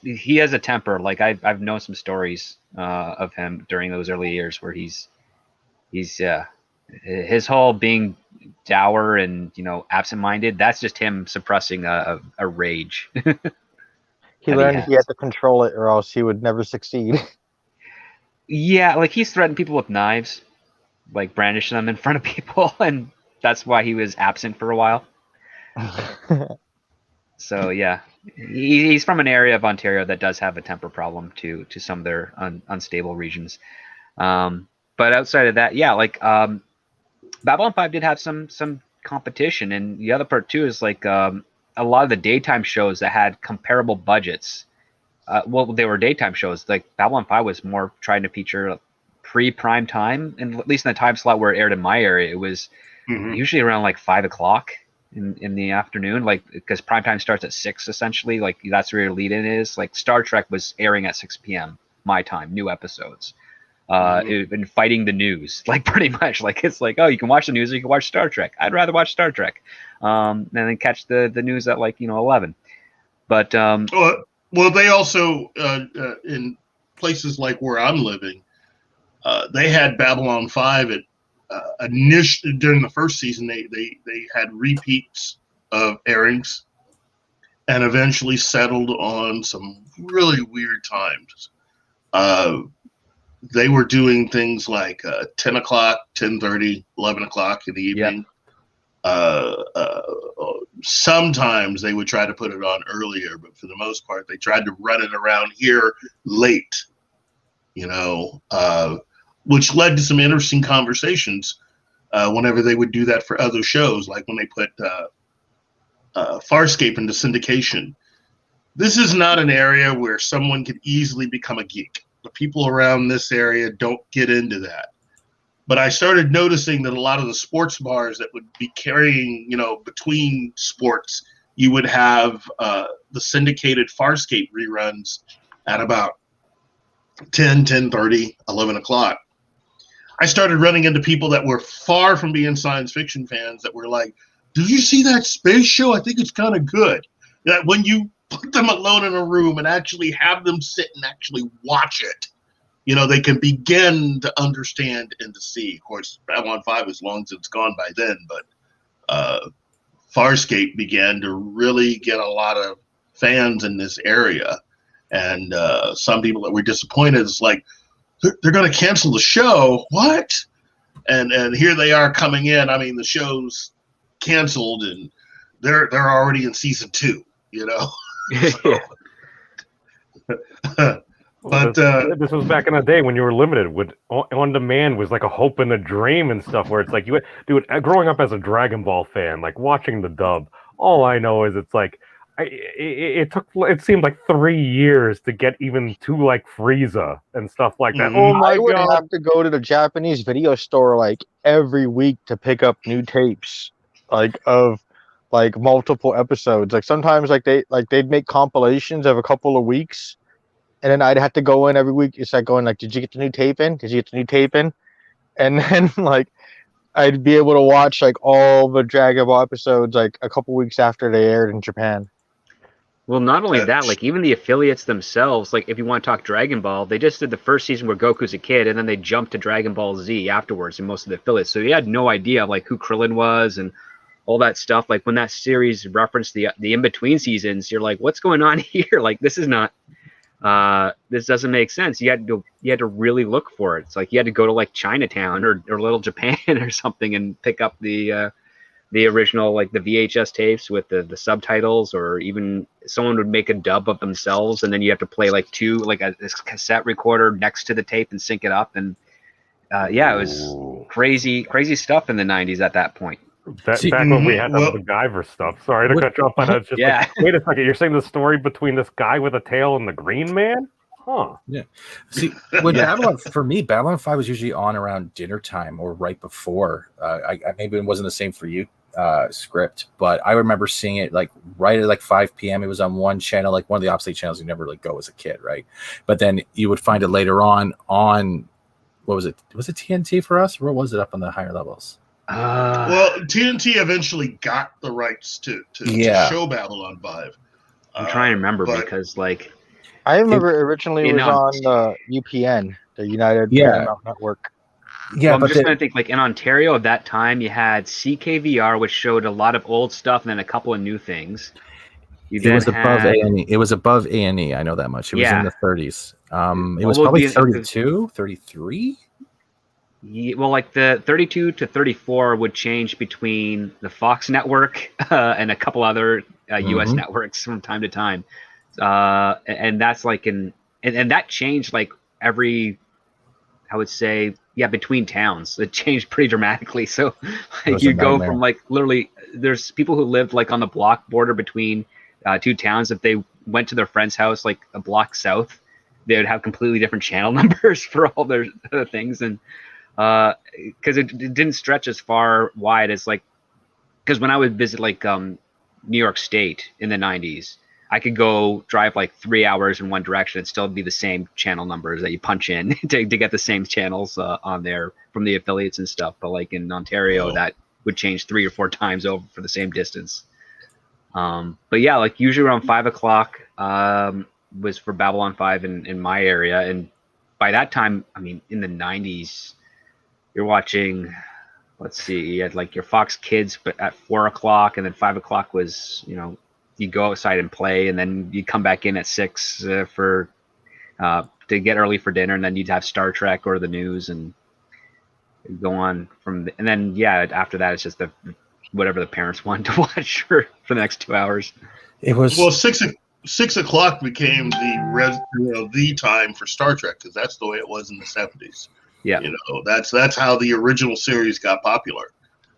He has a temper. Like I've known some stories of him during those early years where he's his whole being dour and absent-minded. That's just him suppressing a rage. He learned he had to control it, or else he would never succeed. Yeah, like he's threatened people with knives, like brandishing them in front of people, and that's why he was absent for a while. So yeah, he's from an area of Ontario that does have a temper problem to some of their unstable regions. But outside of that, yeah, like Babylon 5 did have some competition, and the other part too is like a lot of the daytime shows that had comparable budgets. Well, they were daytime shows. Like Babylon 5 was more trying to feature pre-prime time, and at least in the time slot where it aired in my area, it was usually around like 5 o'clock in the afternoon, like because prime time starts at 6 essentially. Like that's where your lead-in is. Like Star Trek was airing at 6 p.m. my time, new episodes. Been fighting the news, like pretty much. Like it's like, oh, you can watch the news or you can watch Star Trek. I'd rather watch Star Trek, and then catch the news at like 11. But well, they also in places like where I'm living, they had Babylon 5 at initially during the first season. They had repeats of airings, and eventually settled on some really weird times. they were doing things like 10 o'clock, 10:30, 11 o'clock in the evening. Sometimes they would try to put it on earlier, but for the most part, they tried to run it around here late, which led to some interesting conversations whenever they would do that for other shows, like when they put Farscape into syndication. This is not an area where someone could easily become a geek. The people around this area don't get into that. But I started noticing that a lot of the sports bars that would be carrying, between sports, you would have the syndicated Farscape reruns at about 10, 10:30, 11 o'clock. I started running into people that were far from being science fiction fans that were like, did you see that space show? I think it's kind of good. That when you put them alone in a room and actually have them sit and actually watch it, they can begin to understand and to see. Of course, Babylon 5 is long since gone by then, but Farscape began to really get a lot of fans in this area. And some people that were disappointed, it's like, they're going to cancel the show? What? And here they are coming in. I mean, the show's canceled, and they're already in season 2, So, but this was back in the day when you were limited. With on demand was like a hope and a dream and stuff. Where it's like growing up as a Dragon Ball fan, like watching the dub. All I know is it's like it seemed like 3 years to get even to like Frieza and stuff like that. Oh my I would god! have to go to the Japanese video store like every week to pick up new tapes, of multiple episodes. Like sometimes they'd make compilations of a couple of weeks. And then I'd have to go in every week. It's like going did you get the new tape in? Did you get the new tape in? And then I'd be able to watch all the Dragon Ball episodes a couple weeks after they aired in Japan. Well, not only that, even the affiliates themselves, if you want to talk Dragon Ball, they just did the first season where Goku's a kid, and then they jumped to Dragon Ball Z afterwards in most of the affiliates. So you had no idea of who Krillin was and all that stuff. When that series referenced the in-between seasons, you're like, what's going on here? This is not... this doesn't make sense. You had to really look for it. It's like you had to go to Chinatown or Little Japan or something and pick up the original the VHS tapes with the subtitles, or even someone would make a dub of themselves, and then you have to play a cassette recorder next to the tape and sync it up. And it was crazy stuff in the 90s at that point. Back when we had the MacGyver stuff. Sorry to cut you off, but it's just wait a second. You're saying the story between this guy with a tail and the Green Man? Huh. Yeah. See, when Babylon 5 was usually on around dinner time or right before. I maybe it wasn't the same for you, script, but I remember seeing it right at 5 p.m. It was on one channel, one of the opposite channels you never go as a kid, right? But then you would find it later on what was it? Was it TNT for us, or what was it up on the higher levels? Well, TNT eventually got the rights to show Babylon 5. I'm trying to remember because I remember originally it was on UPN, the United Network. Yeah, I'm just trying to think. In Ontario at that time, you had CKVR, which showed a lot of old stuff, and then a couple of new things. It was above A&E. It was above A&E. I know that much. It was in the 30s. It was probably 32, 33. Yeah, well, the 32 to 34 would change between the Fox network and a couple other U.S. networks from time to time, and that's and that changed every, I would say, between towns. It changed pretty dramatically. So you go from literally, there's people who lived on the block border between two towns. If they went to their friend's house a block south, they would have completely different channel numbers for all their things. And because it didn't stretch as far wide as because when I would visit New York State in the 90s, I could go drive 3 hours in one direction and still be the same channel numbers that you punch in to get the same channels on there from the affiliates and stuff. But in Ontario, that would change 3 or 4 times over for the same distance. But yeah, usually around 5 o'clock was for Babylon 5 in my area. And by that time, I mean, in the 90s, you're watching, let's see, you had your Fox Kids, but at 4 o'clock, and then 5 o'clock was, you go outside and play, and then you come back in at 6 for to get early for dinner, and then you'd have Star Trek or the news, and go on and then after that it's just whatever the parents wanted to watch for the next 2 hours. It was 6 o'clock became the time for Star Trek, because that's the way it was in the 70s. Yeah, that's how the original series got popular.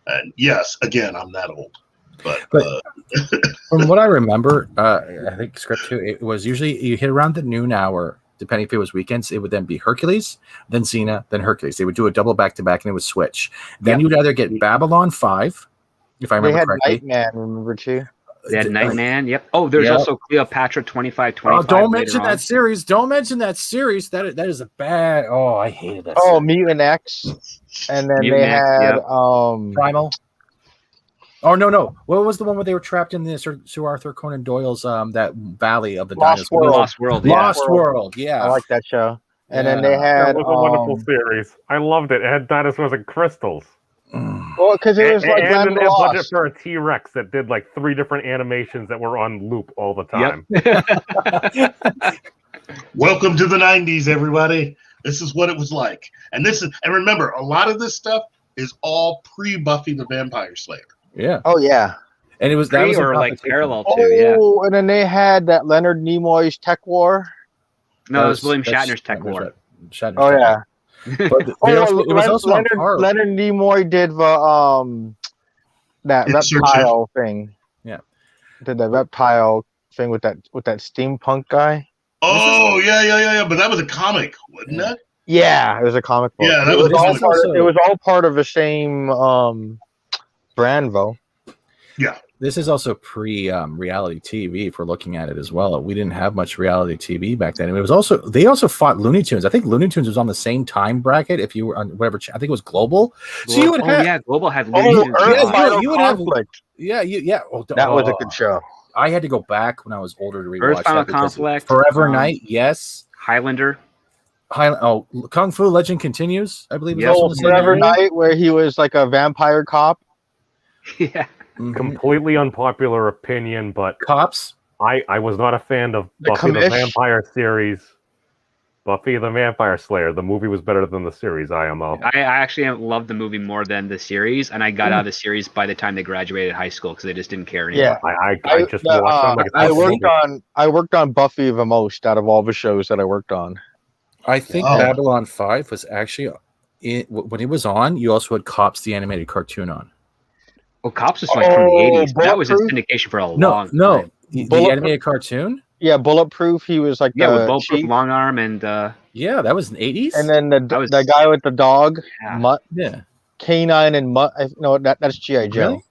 And yes, again, I'm that old, but from what I remember, I think script 2, it was usually you hit around the noon hour. Depending if it was weekends, it would then be Hercules, then Xena, then Hercules. They would do a double back-to-back, and it would switch. Then you'd either get Babylon 5, if I remember correctly. They had Nightman, remember too? They had Nightman, yep. Oh, there's also Cleopatra 2525. Oh, don't mention that series. Don't mention that series. That is a bad... Oh, I hated that series. Mutant X. And then they had... Primal. Oh, no. What was the one where they were trapped in this, Sir Arthur Conan Doyle's that valley of the dinosaurs? Lost World. Lost World, yeah. I like that show. And then they had... That was a wonderful series. I loved it. It had dinosaurs and crystals. Well, because it was like and a budget for a T-Rex that did like 3 different animations that were on loop all the time. Yep. Welcome to the 90s, everybody. This is what it was like. And remember, a lot of this stuff is all pre-Buffy the Vampire Slayer. Yeah. Oh, yeah. And it was that was like parallel to, Oh, and then they had that Leonard Nimoy's Tech War. No, it was William Shatner's Tech War. Oh, yeah. But it was also Leonard Nimoy did that reptile thing. Yeah. Did that reptile thing with that steampunk guy. Oh, yeah. But that was a comic, wasn't it? Yeah, it was a comic book. Yeah, it was all part of the same brand, though. Yeah. This is also pre-reality TV, if we're looking at it as well. We didn't have much reality TV back then. And they also fought Looney Tunes. I think Looney Tunes was on the same time bracket. If you were on whatever, I think it was Global. So you would have, Global had Looney Tunes. You would have Conflict. Yeah. That was a good show. I had to go back when I was older to rewatch Earth Final Conflict. Forever Night, yes. Highlander. Kung Fu Legend Continues, I believe. Forever Night, where he was like a vampire cop. Yeah. Mm-hmm. Completely unpopular opinion, but Cops. I was not a fan of Buffy the Vampire series. Buffy the Vampire Slayer. The movie was better than the series. IMO. I actually loved the movie more than the series, and I got out of the series by the time they graduated high school because they just didn't care anymore. Yeah, I just watched them. I worked on Buffy the most out of all the shows that I worked on. I think Babylon 5 was actually when it was on. You also had Cops, the animated cartoon, on. Oh, Cops was like from the 80s. That was in syndication for a long time. No, the animated cartoon. Yeah, Bulletproof. He was like with Bulletproof, Long Arm, and yeah, that was in the 80s. And then the guy with the dog, Mutt. Yeah, Canine and Mutt. No, that's G.I. Joe. Really?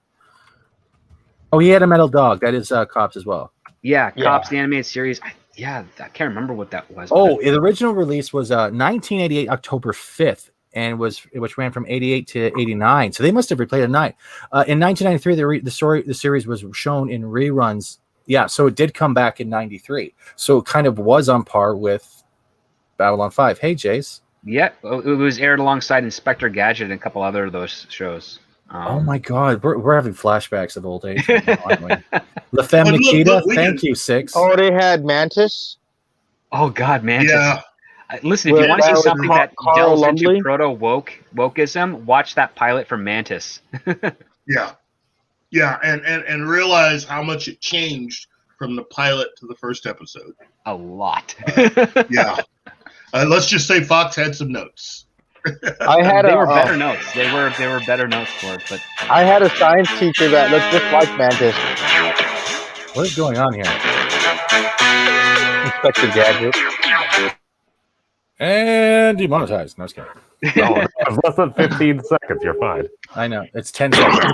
Oh, he had a metal dog. That is Cops as well. Yeah, Cops, the animated series. I can't remember what that was. Oh, the original release was 1988, October 5th. And which ran from 88 to 89. So they must have replayed a night. In 1993, the series was shown in reruns. Yeah, so it did come back in 93. So it kind of was on par with Babylon 5. Hey, Jace. Yeah, it was aired alongside Inspector Gadget and a couple other of those shows. Oh my God, we're having flashbacks of old age. La Femme Nikita, thank you, Six. Oh, they had Mantis. Oh God, Mantis. Yeah. Listen, if you want to see something that delves into proto-wokeism, watch that pilot from Mantis. Yeah, and realize how much it changed from the pilot to the first episode. A lot. Yeah. Let's just say Fox had some notes. They were better notes. They were better notes for it. But I had a science teacher that looked just like Mantis. What is going on here? Inspector Gadget. And demonetized. No, I was kidding. No, less than 15 seconds. You're fine. I know. It's 10 seconds.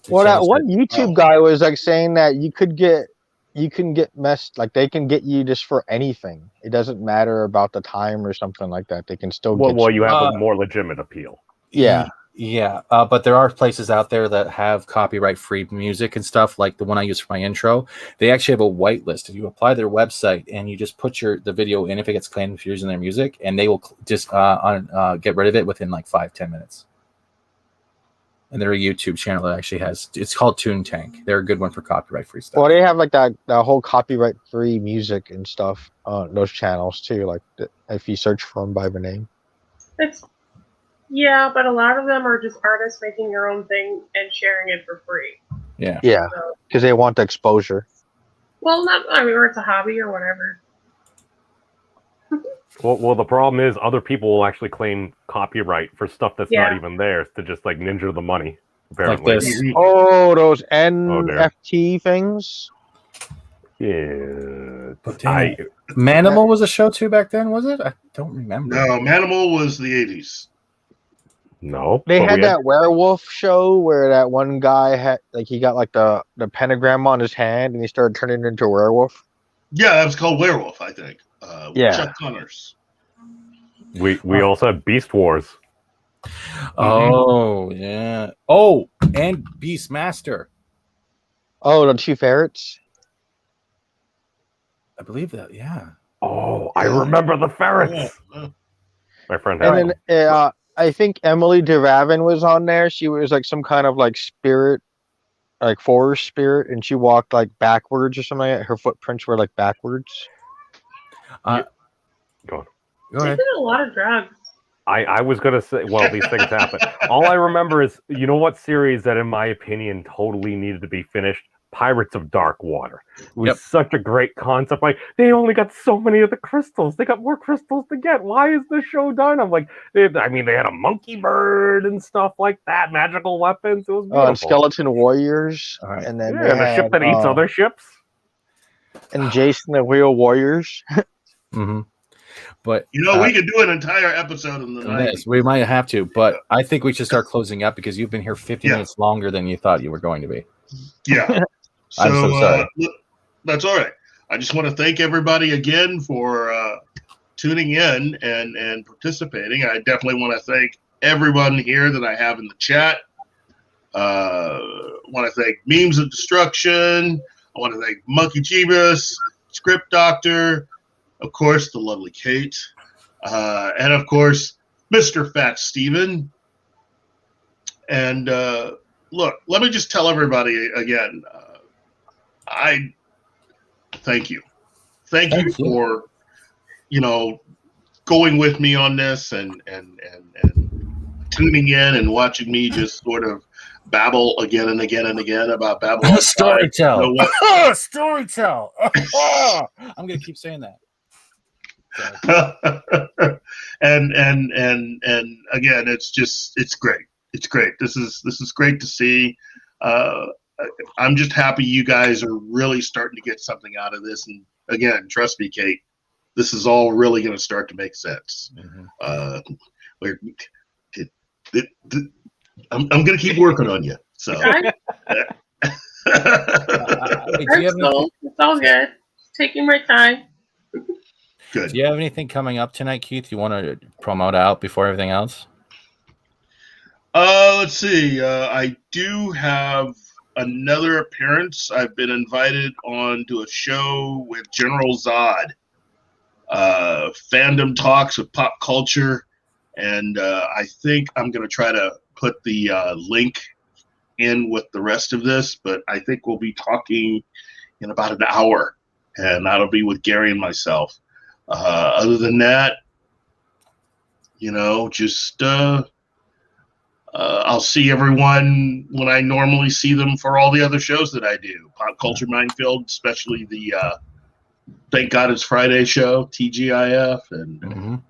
Well, that one YouTube guy was like saying that you can get messed, like they can get you just for anything. It doesn't matter about the time or something like that. They can still get you have a more legitimate appeal. Yeah. Yeah, but there are places out there that have copyright-free music and stuff, like the one I use for my intro. They actually have a whitelist. If you apply their website and you just put the video in, if it gets claimed for using their music, and they will just get rid of it within like 5-10 minutes. and they're a YouTube channel that actually has. It's called Toon Tank. They're a good one for copyright-free stuff. Well, they have like that whole copyright-free music and stuff on those channels too. Like if you search for them by the name. Yeah, but a lot of them are just artists making their own thing and sharing it for free. Yeah. Yeah, because they want the exposure. Well, or it's a hobby or whatever. Well, the problem is other people will actually claim copyright for stuff that's not even theirs to just like ninja the money. Apparently. Like this. Oh, those NFT things. Yeah. Manimal was a show too back then, was it? I don't remember. No, Manimal was the 80s. No. They had that werewolf show where that one guy had he got like the pentagram on his hand and he started turning into a werewolf. Yeah, that was called Werewolf, I think. Chuck Connors. We also have Beast Wars. Oh yeah. Oh, and Beastmaster. Oh, the two ferrets. I believe that. Yeah. Oh, I remember the ferrets. Yeah. My friend. And then I think Emily DeRavin was on there. She was like some kind of like spirit, like forest spirit, and she walked like backwards or something like that. Her footprints were like backwards. Go on. Go They ahead. did a lot of drugs. I was gonna say, well, these things happen. All I remember is, you know what series that, in my opinion, totally needed to be finished? Pirates of Dark Water. It was such a great concept. Like, they only got so many of the crystals. They got more crystals to get. Why is this show done? I'm like, they had a monkey bird and stuff like that, magical weapons. It was beautiful. And Skeleton Warriors. All right. And then and a ship that eats other ships. And Jason the Wheel Warriors. Mm-hmm. But we could do an entire episode in the night. Yes, we might have to, but I think we should start closing up because you've been here 50 minutes longer than you thought you were going to be. Yeah. I'm so sorry. That's all right. I just want to thank everybody again for tuning in and participating. I definitely want to thank everyone here that I have in the chat. Want to thank Memes of Destruction. I want to thank Monkey Jeebus, Script Doctor, of course, the lovely Kate, and of course, Mr. Fat Steven. And look, let me just tell everybody again, I thank you. Thank you for, going with me on this and tuning in and watching me just sort of babble again and again and again about Babylon. Storytell. Storytell. I'm going to keep saying that. and again, it's great. It's great. This is great to see. I'm just happy you guys are really starting to get something out of this. And again, trust me, Kate, this is all really going to start to make sense. Mm-hmm. I'm going to keep working on you. So it's all good. Taking my time. Good. Do you have anything coming up tonight, Keith? You want to promote out before everything else? Let's see. I do have another appearance. I've been invited on to a show with General Zod. Fandom talks with pop culture, and I think I'm going to try to put the link in with the rest of this, but I think we'll be talking in about an hour, and that'll be with Gary and myself. Other than that, just I'll see everyone when I normally see them for all the other shows that I do. Pop Culture Minefield, especially the Thank God It's Friday show, TGIF, and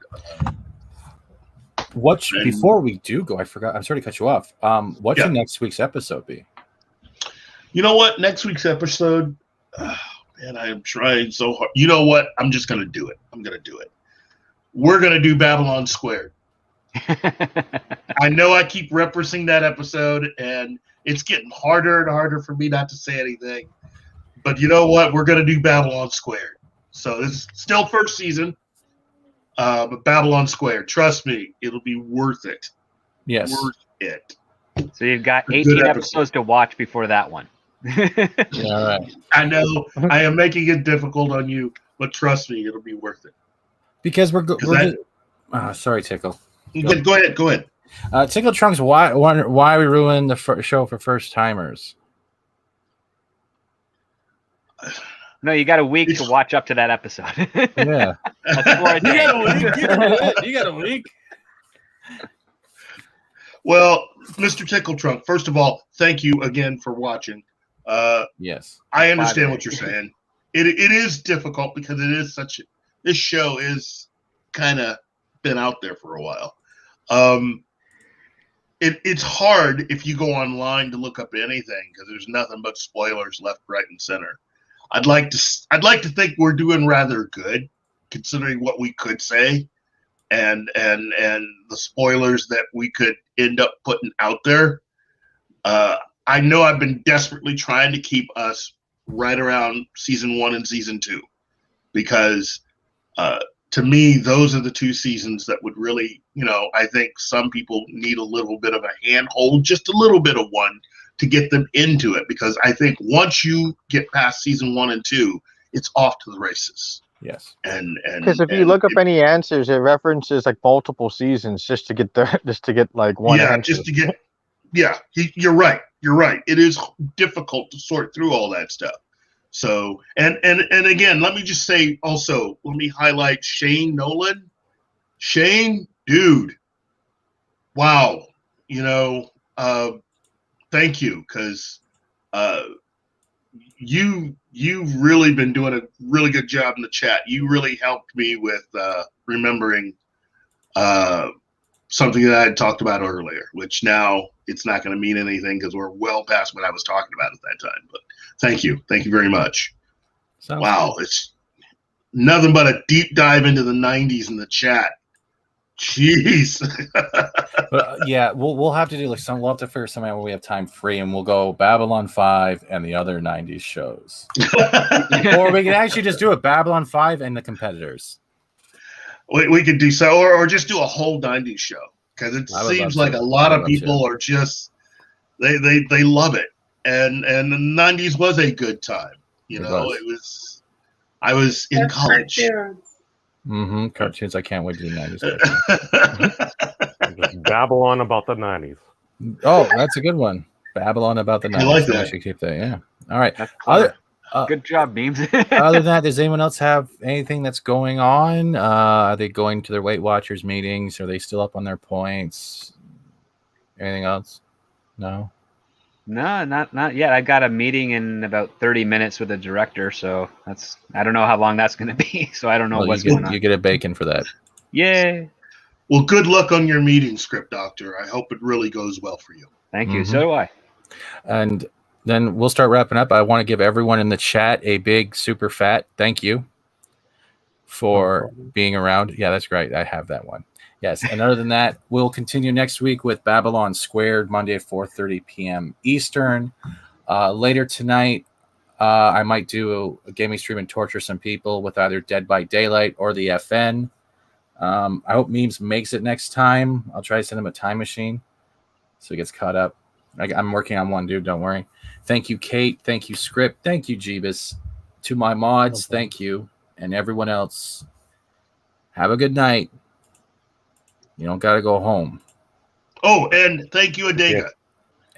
before we do go, I forgot. I'm sorry to cut you off. What should next week's episode be? You know what? Next week's episode. Man, I am trying so hard. You know what? I'm just going to do it. We're going to do Babylon Squared. I know I keep referencing that episode, and it's getting harder and harder for me not to say anything. But you know what? We're going to do Babylon Squared. So it's still first season, but Babylon Squared. Trust me, it'll be worth it. Yes. Worth it. So you've got 18 episodes to watch before that one. Yeah, right. I know I am making it difficult on you, but trust me, it'll be worth it. Because we're sorry, Tickle. Go ahead. Tickle Trunks, why we ruined the show for first timers? No, you got a week to watch up to that episode. Yeah. You got a week. Well, Mr. Tickle Trunk, first of all, thank you again for watching. Yes. I understand what you're saying. It is difficult because it is this show is kind of been out there for a while. It's hard if you go online to look up anything because there's nothing but spoilers left, right, and center. I'd like to think we're doing rather good considering what we could say and the spoilers that we could end up putting out there. I know I've been desperately trying to keep us right around season 1 and season 2 because to me, those are the 2 seasons that would really, I think some people need a little bit of a handhold, just a little bit of one to get them into it. Because I think once you get past season 1 and 2, it's off to the races. Yes. And because if you look up any answers, it references like multiple seasons just to get like one answer. You're right. You're right. It is difficult to sort through all that stuff. So, and again, let me just say also, let me highlight Shane Nolan. Shane, dude, wow. Thank you, because you've really been doing a really good job in the chat. You really helped me with remembering something that I had talked about earlier, which now it's not going to mean anything because we're well past what I was talking about at that time. But thank you very much. Wow, it's nothing but a deep dive into the 90s in the chat. Jeez. But, yeah, we'll have to do we'll have to figure something out when we have time free, and we'll go Babylon 5 and the other 90s shows. Or we can actually just do it, Babylon 5 and the competitors. We could do so, or just do a whole 90s show, because it seems like a lot of people are just they love it, and the 90s was a good time. I was in college. Cartoons. I can't wait to do 90s. Just Babylon about the 90s. Oh, that's a good one. Babylon about the 90s. I like that. I should keep that. Yeah. All right. Good job, Beams. Other than that, does anyone else have anything that's going on? Are they going to their Weight Watchers meetings? Are they still up on their points? Anything else? No? No, not yet. I got a meeting in about 30 minutes with the director, so I don't know how long that's going to be. So I don't know what's going on. You get a bacon for that. Yay. Well, good luck on your meeting, Script Doctor. I hope it really goes well for you. Thank you. So do I. And then we'll start wrapping up. I want to give everyone in the chat a big, super fat thank you for being around. Yeah, that's great. I have that one. Yes. And other than that, we'll continue next week with Babylon Squared, Monday at 4:30 p.m. Eastern. Later tonight, I might do a gaming stream and torture some people with either Dead by Daylight or the FN. I hope Memes makes it next time. I'll try to send him a time machine so he gets caught up. I'm working on one, dude. Don't worry. Thank you, Kate. Thank you, Script. Thank you, Jeebus. To my mods, thank you. And everyone else, have a good night. You don't got to go home. Oh, and thank you, Adega.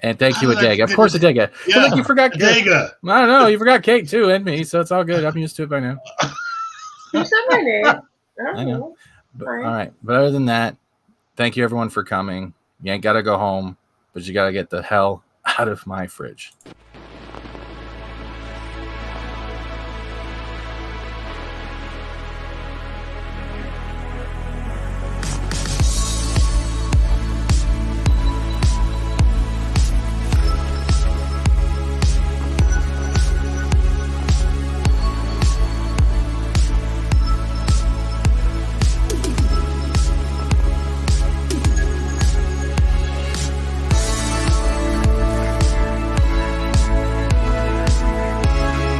And thank you, Adega. Of course, Adega. Yeah, like you forgot Adega. I don't know. You forgot Kate, too, and me, so it's all good. I'm used to it by now. You said my name. I know. But, all right. But other than that, thank you, everyone, for coming. You ain't got to go home, but you got to get the hell out of my fridge.